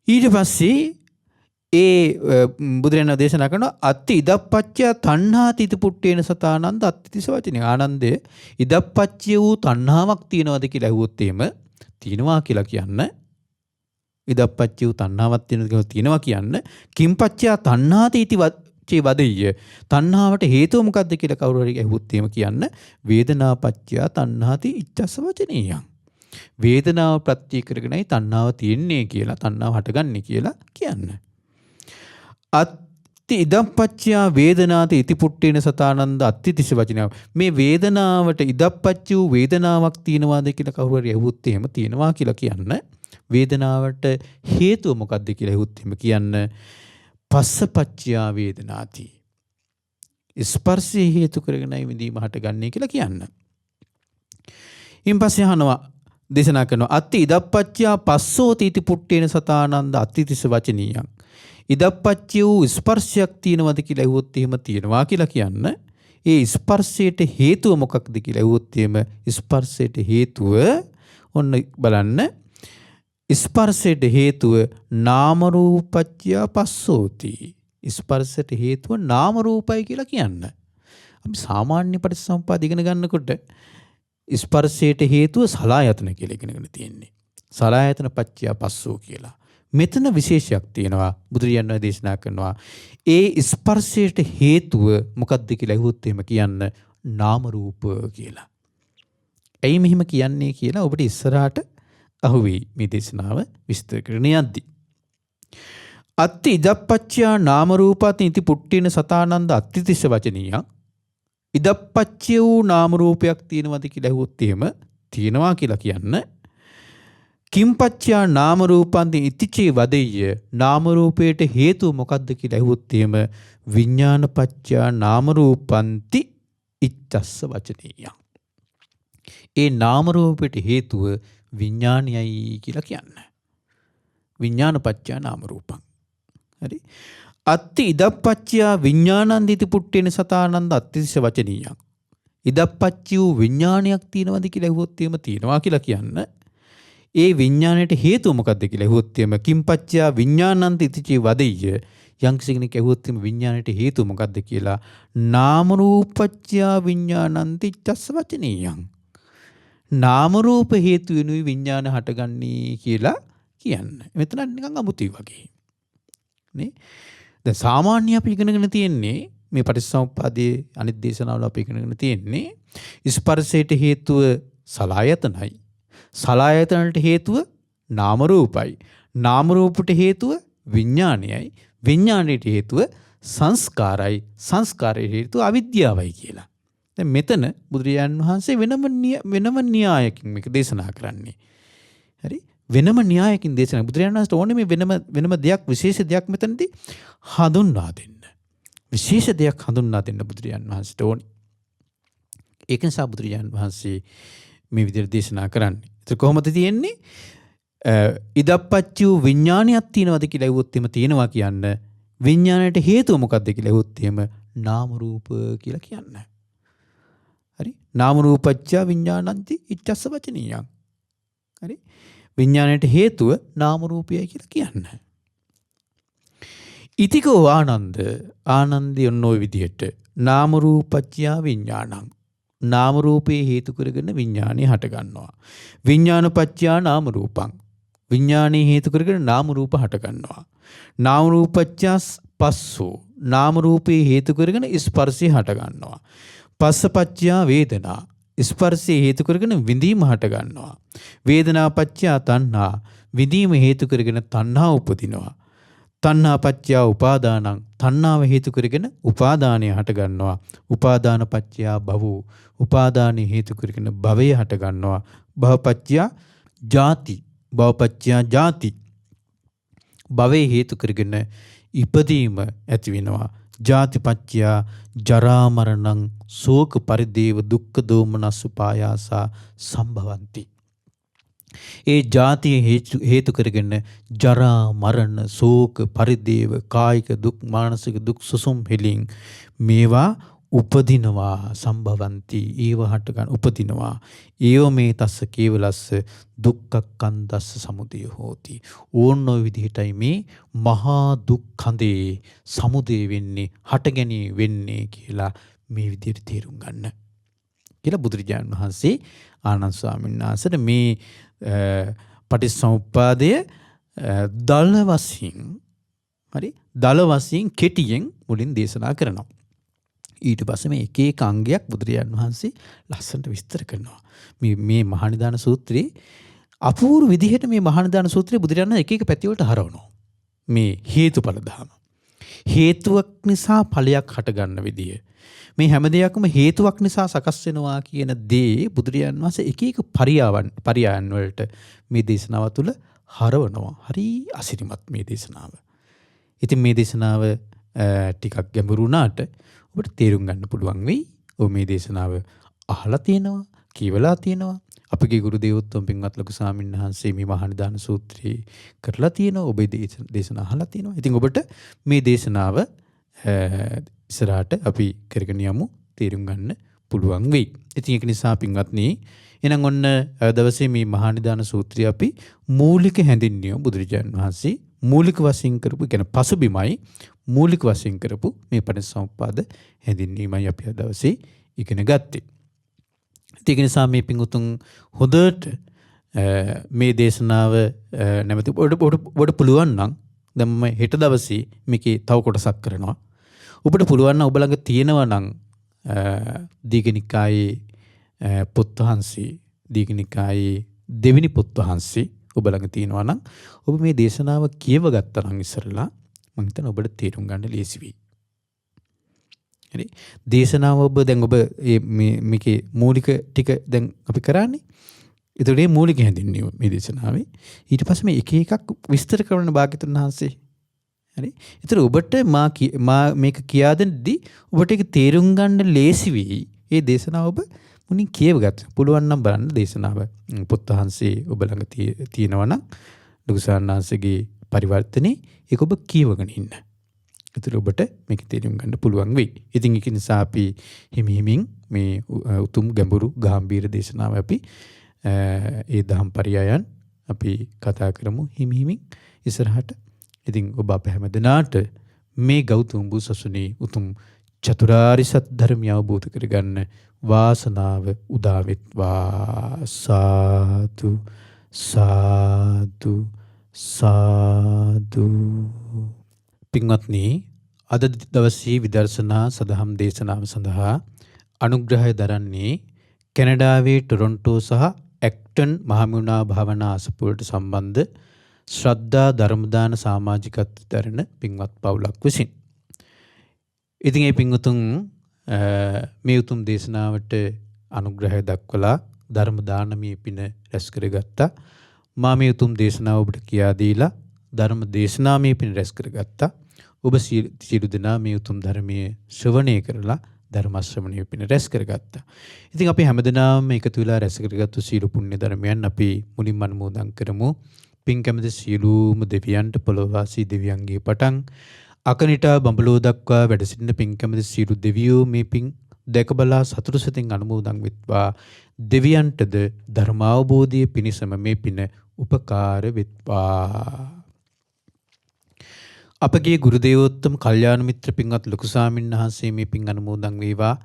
A: ඊට පස්සේ ඒ බුදුරජාණන් දේශනා කරන අත්ති ඉදප්පච්චය තණ්හාති ඉති පුට්ටේන සතානන්ද අත්ති තිස්ස වචනේ. ආනන්දේ ඉදප්පච්චය වූ තණ්හාවක් තියෙනවද කියලා ඇහුවොත් එහෙම තියෙනවා කියලා කියන්න. ඉදප්පච්චය වූ තණ්හාවක් තියෙනවා කියන්න. කිම්පච්චය තණ්හාති ඉති වදෙය්‍ය. තණ්හාවට හේතුව මොකද්ද කියලා කවුරු හරි ඇහුවොත් එහෙම කියන්න වේදනාපච්චය තණ්හාති ඉච්ඡස්ස වචනීයං. වේදනාව ප්‍රත්‍ය කරගෙනයි තණ්හාව තියෙන්නේ කියලා තණ්හාව හටගන්නේ කියලා කියන්න. අත්ති ඉදප්පච්චය වේදනාති ඉති පුට්ටේන සතානන්ද අත්ති තිස්ස වචනය. මේ වේදනාවට ඉදප්පච්චය වූ වේදනාවක් තියෙනවාද කියලා කවුරු හරි ඇහුවොත් එහෙම තියෙනවා කියලා කියන්න. වේදනාවට හේතුව මොකද්ද කියලා ඇහුවොත් එහෙම කියන්න පස්සපච්චය වේදනාති. ස්පර්ශය හේතු කරගෙනයි විඳීම හටගන්නේ කියලා කියන්න. ඉන් පස්සේ අහනවා දේශනා කරනවා අත්ති ඉදප්පච්චය පස්සෝති ඉති පුට්ටේන සතානන්ද අත්ති තිස්ස වචනීයං. ඉදප්පච්චය වූ ස්පර්ශයක් තියෙනවද කියලා ඇහුවොත් එහෙම තියෙනවා කියලා කියන්න. ඒ ස්පර්ශයට හේතුව මොකක්ද කියලා ඇහුවොත් එහෙම ස්පර්ශයට හේතුව ඔන්න බලන්න. ස්පර්ශයට හේතුව නාම රූපච්චය පස්සෝති. ස්පර්ශයට හේතුව නාම රූපයි කියලා කියන්න. අපි සාමාන්‍ය පටිච්චසමුප්පාද ඉගෙන ගන්නකොට ස්පර්ශයට හේතුව සලආයතන කියලා ඉගෙනගෙන තියෙන්නේ. සලආයතන පච්චය පස්සෝ කියලා. මෙතන විශේෂයක් තියෙනවා. බුදුරජාණන් වහන්සේ දේශනා කරනවා ඒ ස්පර්ශයට හේතුව මොකක්ද කියලා ඇහුවොත් එහෙම කියන්න නාම රූප කියලා. ඇයි මෙහෙම කියන්නේ කියලා ඔබට ඉස්සරහට අහුවෙයි මේ දේශනාව විස්තර කරන යද්දී. අත්ති ඉදප්පච්චය නාම රූපාති ඉති පුට්ටේන සතානන්ද අත්ති තිස්ස වචනීයං. ඉදප්පච්චය වූ නාම රූපයක් තියෙනවද කියලා ඇහුවොත් එහෙම තියෙනවා කියලා කියන්න. කිම්පච්චය නාම රූපන්ති ඉතිචේ වදෙය්‍ය. නාම රූපයට හේතුව මොකද්ද කියලා ඇහුවොත් එහෙම විඥානපච්චය නාම රූපන්ති ඉච්ඡස්ස වචනීයං. ඒ නාම රූපයට හේතුව විඥානයයි කියලා කියන්න. විඥානපච්චය නාම රූපං. හරි. අත්ති ඉදප්පච්චය විඥානන්ද ඉති පුට්ටේන සතානන්ද අත්ති තිස්ස වචනීයං. ඉදප්පච්චය වූ විඥානයක් තියෙනවද කියලා ඇහුවොත් එහෙම තියෙනවා කියලා කියන්න. ඒ විඥාණයට හේතුව මොකක්ද කියලා ඇහුවොත් එහෙම කිම්පච්චය විඥානන්ත ඉතිචේ වදෙය්‍ය. යම් කෙනෙක් ඇහුවොත් එහෙම විඥාණයට හේතුව මොකක්ද කියලා නාම රූපච්චය විඥානන්ත ඉච්ඡස්ස වචනීයං. නාම රූප හේතු වෙනුයි විඥාන හටගන්නේ කියලා කියන්න. මෙතන නිකන් අමුතුයි වගේ. නේ? දැන් සාමාන්‍ය අපි ඉගෙනගෙන තියෙන්නේ මේ පටිච්චසමුප්පාදයේ අනිත් දේශනාවල අපි ඉගෙනගෙන තියෙන්නේ ස්පර්ශයට හේතුව සලආයතනයි. සලආයතනට හේතුව නාම රූපයි. නාම රූපට හේතුව විඥානයයි. විඥාණයට හේතුව සංස්කාරයි. සංස්කාරයට හේතුව අවිද්‍යාවයි කියලා. දැන් මෙතන බුදුරජාණන් වහන්සේ වෙනම න්‍යායකින් මේක දේශනා කරන්නේ. හරි? වෙනම න්‍යායකින් දේශනා. බුදුරජාණන් වහන්සේට ඕනේ මේ වෙනම දෙයක් විශේෂ දෙයක් මෙතනදී හඳුන්වා දෙන්න. විශේෂ දෙයක් හඳුන්වා දෙන්න බුදුරජාණන් වහන්සේට ඕනේ. ඒක නිසා බුදුරජාණන් වහන්සේ මේ විදිහට දේශනා කරන්නේ. ඒක කොහොමද තියෙන්නේ? ඉදප්පච්චය විඥානයක් තියෙනවද කියලා ඇහුවොත් එහෙම තියෙනවා කියන්න. විඥාණයට හේතුව මොකක්ද කියලා ඇහුවොත් එහෙම නාම රූප කියලා කියන්න. හරි? නාම රූපච්චය විඥානන්ති ඉච්ඡස්ස වචනීයං. හරි? විඥාණයට හේතුව නාම රූපයයි කියලා කියන්න. ඉතිකෝ ආනන්දය ඔන්න ඔය විදිහට නාම රූපච්චය විඥානං. නාම රූපේ හේතු කරගෙන විඥානය හට ගන්නවා. විඥානපච්චය නාම රූපං. විඥානේ හේතු කරගෙන නාම රූප හට ගන්නවා. නාම රූපච්චය පස්සෝ. නාම රූපේ හේතු කරගෙන ස්පර්ශය හට ගන්නවා. පස්සපච්චය වේදනා. ස්පර්ශය හේතු කරගෙන විඳීම හට ගන්නවා. වේදනාපච්චය තණ්හා. විඳීම හේතු කරගෙන තණ්හා උපදිනවා. තණ්හාපච්චය උපාදානං. තණ්හාව හේතු කරගෙන උපාදානය හට ගන්නවා. උපාදානපච්චය භවෝ. උපාදානය හේතු කරගෙන භවය හට ගන්නවා. භවපච්චය ජාති. භවපච්චය ජාති. භවයේ හේතු කරගෙන ඉපදීම ඇති වෙනවා. ජාතිපච්චයා ජරා මරණං ශෝක පරිදේව දුක්ඛ දෝමනස් උපායාසා සම්භවಂತಿ. ඒ ජාතිය හේතු කරගෙන ජරා මරණ ශෝක පරිදේව කායික දුක් මානසික දුක් සුසුම් හෙලින් මේවා උපදිනවා සම්භවಂತಿ. ඒව හට ගන්න උපදිනවා. ඒව මේ තස්ස කේවලස්ස දුක්ඛක්ඛන්දස්ස සමුදය හෝති. ඕන ඔය විදිහටයි මේ මහා දුක්ඛඳේ සමුදය වෙන්නේ හටගැනී වෙන්නේ කියලා මේ විදිහට තේරුම් ගන්න කියලා බුදුරජාණන් වහන්සේ ආනන්ද ස්වාමීන් වහන්සේට මේ පටිච්චසමුප්පාදය දල වශයෙන් හරි දල වශයෙන් කෙටියෙන් මුලින් දේශනා කරනවා. ඊට පස්සේ මේ එක එක අංගයක් බුදුරජාණන් වහන්සේ ලස්සනට විස්තර කරනවා. මේ මහානිදාන සූත්‍රයේ අපූර්ව විදිහට මේ මහානිදාන සූත්‍රයේ බුදුරජාණන් එක එක පැති වලට හරවනවා. මේ හේතුඵල ධම. හේතුවක් නිසා ඵලයක් හට ගන්න විදිය. මේ හැම දෙයක්ම හේතුවක් නිසා සකස් වෙනවා කියන දේ බුදුරජාණන් වහන්සේ එක එක පරියායන් වලට මේ දේශනාව තුළ හරවනවා. හරි අසිරිමත් මේ දේශනාව. ඉතින් මේ දේශනාව ටිකක් ගැඹුරු වුණාට ඔබට තේරුම් ගන්න පුළුවන් වෙයි. ඔබ මේ දේශනාව අහලා තියෙනවා, කියවලා තියෙනවා. අපගේ ගුරු දේවෝත්තම පින්වත් ලොකු ස්වාමීන් වහන්සේ මේ මහානිදාන සූත්‍රය කරලා තියෙනවා. ඔබේ දේශනා අහලා තියෙනවා. ඉතින් ඔබට මේ දේශනාව ඉස්සරහට අපි කරගෙන යමු තේරුම් ගන්න පුළුවන් වෙයි. ඉතින් ඒක නිසා පින්වත්නි, එහෙනම් ඔන්න දවසේ මේ මහානිදාන සූත්‍රය අපි මූලික හැඳින්වීම බුදුරජාණන් වහන්සේ මූලික වශයෙන් කරපු, කියන පසුබිමයි මූලික වශයෙන් කරපු මේ පටිච්චසමුප්පාද හැඳින්වීමයි අපි අද දවසේ ඉගෙන ගත්තේ. ඒක නිසා මේ පිංගුතුන් හොඳට මේ දේශනාව නැමැති ඔබට පුළුවන් නම් දැන් මම හෙට දවසේ මේකේ තව කොටසක් කරනවා. ඔබට පුළුවන් නම් ඔබ ළඟ තියෙනවා නම් දීඝනිකායේ පොත් වහන්සේ, දීඝනිකායේ දෙවෙනි පොත් වහන්සේ ඔබ ළඟ තියෙනවා නම් ඔබ මේ දේශනාව කියව ගත්තා නම් ඉස්සරලා මම හිතනවා ඔබට තේරුම් ගන්න ලේසි වෙයි. හරි. දේශනාව ඔබ දැන් ඔබ මේකේ මූලික ටික දැන් අපි කරන්නේ. ඒතකොට මේ මූලික හැඳින්වීම මේ දේශනාවේ. ඊට පස්සේ මේ එක එකක් විස්තර කරන භාග්‍යතුන් වහන්සේ. හරි. ඒතර ඔබට මා මේක කියා දෙන්නදී ඔබට ඒක තේරුම් ගන්න ලේසි වෙයි. මේ දේශනාව ඔබ මුලින් කියව ගන්න. පුළුවන් නම් බලන්න දේශනාව පොත් වහන්සේ ඔබ ළඟ තියෙනවා නම් ලොකු සාන්නාංශගේ පරිවර්තනේ ඒක ඔබ කියවගෙන ඉන්න. ඒතර ඔබට මේක තේරුම් ගන්න පුළුවන් වෙයි. ඉතින් ඒක නිසා අපි හිමින් මේ උතුම් ගැඹුරු ගැඹීර දේශනාව අපි ඒ දහම් පරයයන් අපි කතා කරමු හිමින් ඉස්සරහට. ඉතින් ඔබ අප හැමදෙනාට මේ ගෞතම බුදු සසුනේ උතුම් චතුරාර්ය සත්‍ය ධර්මය අවබෝධ කරගන්න වාසනාව උදා වෙත්වා. සාදු සාදු සාදු. පින්වත්නි, අද දවසේ විදර්ශනා සදහම් දේශනාව සඳහා අනුග්‍රහය දරන්නේ කැනඩාවේ ටොරොන්ටෝ සහ ඇක්ටන් මහමෙවුනා භාවනා අසපුවට සම්බන්ධ ශ්‍රද්ධා ධර්මදාන සමාජිකත්ව දරන පින්වත් පවුලක් විසින්. ඉතින් මේ පින්වතුන් මේ උතුම් දේශනාවට අනුග්‍රහය දක්වලා ධර්ම දානමය පින රැස් කරගත්තා. මා මේ උතුම් දේශනාව ඔබට කියා දීලා ධර්ම දේශනාමය පින රැස් කරගත්තා. ඔබ සියලු දෙනා මේ උතුම් ධර්මයේ ශ්‍රවණය කරලා ධර්ම ශ්‍රවණය පින රැස් කරගත්තා. ඉතින් අපි හැමදෙනාම එකතු වෙලා රැස් කරගත්තු සීල පුණ්‍ය ධර්මයන් අපි මුලින්ම අනුමෝදන් කරමු. පින් කැමති සියලුම දෙවියන්ට, පොළොවාසී දෙවියන්ගේ පටන් අකනිටා බඹලෝ දක්වා වැඩ සිටින පින් කැමති සියලු දෙවියෝ මේ පින් දැක බලා සතුටු සිතින් අනුමෝදන් වෙත්වා. දෙවියන්ටද ධර්මාවබෝධය පිණිසම මේ පින උපකාර වෙත්වා. අපගේ ගුරු දේවෝත්තම කල්යාණ මිත්‍ර පින්වත් ලොකු ස්වාමීන් වහන්සේ මේ පින් අනුමෝදන් වේවා.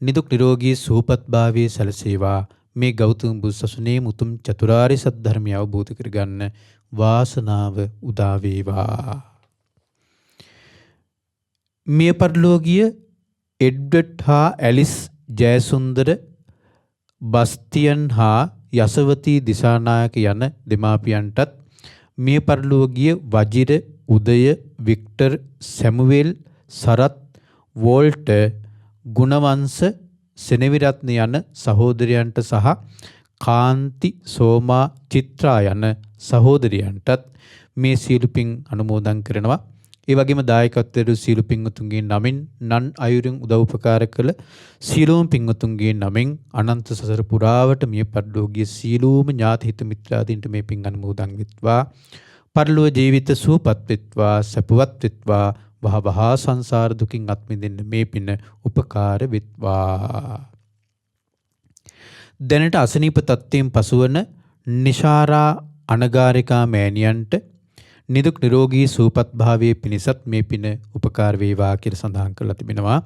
A: නිදුක් නිරෝගී සුවපත් භාවයේ සැලසේවා. මේ ගෞතම බුදු සසුනේ මුතුම් චතුරාර්ය සත්‍ය ධර්මය අවබෝධ කරගන්න වාසනාව උදා වේවා. මිය පරලෝකීය එඩ්වඩ් හා ඇලිස් ජයසුන්දර බස්තියන් හා යසවතී දිසානායක යන දෙමාපියන්ටත්, මිය පරලෝකීය වජිර, උදය, වික්ටර්, සැමුවෙල්, සරත්, වෝල්ට, ගුණවංශ, සෙනවිරත්න යන සහෝදරයන්ට සහ කාන්ති, සෝමා, චිත්‍රා යන සහෝදරියන්ටත්, මේ සියලු පින් අනුමෝදන් කරනවා. ඒ වගේම දායකත්වයට සියලු පින්වතුන්ගේ නමින් නන් අයුරින් උදව් උපකාර කළ සියලුම පින්වතුන්ගේ නමින් අනන්ත සසර පුරාවට මිය පරලෝකීය සියලුම ඥාති හිත මිත්‍රාදීන්ට මේ පින් අනුමෝදන් වෙත්වා. පරලෝක ජීවිත සුවපත් වෙත්වා, සැපවත් වෙත්වා. වහ වහා සංසාර දුකින් අත් මිදෙන්න මේ පින උපකාර වෙත්වා. දැනට අසනීප තත්ත්වයෙන් පසුවන නිශාරා අනගාരികා මෑණියන්ට නිදුක් නිරෝගී සුවපත් භාවයේ පිණිසත් මේ පින උපකාර වේවා කියලා සඳහන් කරලා තිබෙනවා.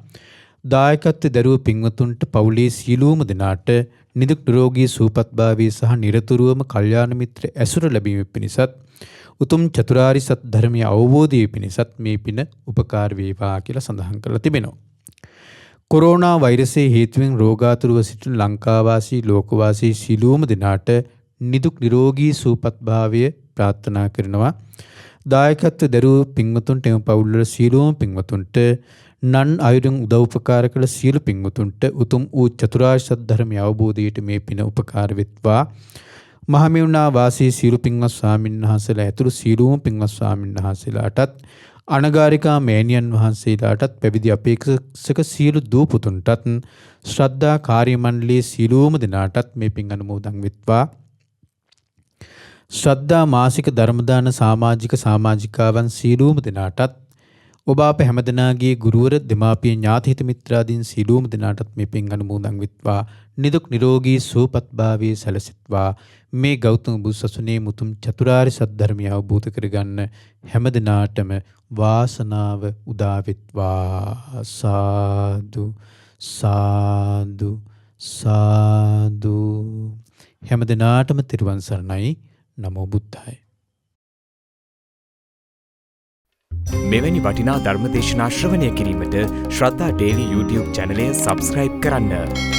A: දායකත්වයේ දරුව පින්වතුන්ට පවුලේ සියලුම දෙනාට නිදුක් නිරෝගී සුවපත් භාවයේ සහ නිරතුරුවම කල්යාණ මිත්‍ර ඇසුර ලැබීම පිණිසත් උතුම් චතුරාරි සත්‍ය ධර්මයේ අවබෝධය පිණිසත් මේ පින උපකාර වේවා කියලා සඳහන් කරලා තිබෙනවා. කොරෝනා වෛරසයේ හේතුවෙන් රෝගාතුරව සිටින ලංකාවාසී ලෝකවාසී සියලුම දෙනාට නිදුක් නිරෝගී සුවපත් භාවය ප්‍රාර්ථනා කරනවා. දායකත්ව දරුව පින්වතුන්ට එම පවුල්වල සියලුම පින්වතුන්ට නන් අයුරින් උදව් උපකාර කළ සියලු පින්වතුන්ට උතුම් වූ චතුරාර්ය සත්‍ය ධර්මයේ අවබෝධයට මේ පින උපකාර වෙත්වා. මහමෙවුනා වාසී සියලු පින්වත් ස්වාමීන් වහන්සේලා ඇතුළු සියලුම පින්වත් ස්වාමීන් වහන්සේලාටත් අනගාരികා මෑණියන් වහන්සේලාටත් පැවිදි අපේක්ෂක සියලු දූ පුතුන්ටත් ශ්‍රද්ධා කාර්ය මණ්ඩලයේ සියලුම දෙනාටත් මේ පින් අනුමෝදන් වෙත්වා. ශ්‍රද්ධා මාසික ධර්මදාන සමාජික සමාජිකාවන් සියලුම දෙනාටත් ඔබ අප හැමදෙනාගේ ගුරුවර දෙමාපිය ඥාතිහිත මිත්‍රාදීන් සියලුම දෙනාටත් මේ පින් අනුමෝදන් වෙත්වා. නිදුක් නිරෝගී සුවපත් භාවයේ සැලසෙත්වා. මේ ගෞතම බුදුසසුනේ මුතුම් චතුරාර්ය සත්‍ය ධර්මය අවබෝධ කරගන්න හැමදෙනාටම වාසනාව උදා වෙත්වා. සාදු සාදු සාදු. හැමදෙනාටම තෙරුවන් සරණයි. නමෝ බුද්ධාය.
B: මෙවැනි වටිනා ධර්ම දේශනා ශ්‍රවණය කිරීමට ශ්‍රද්ධා ඩේලි YouTube චැනලය සබ්ස්ක්‍රයිබ් කරන්න.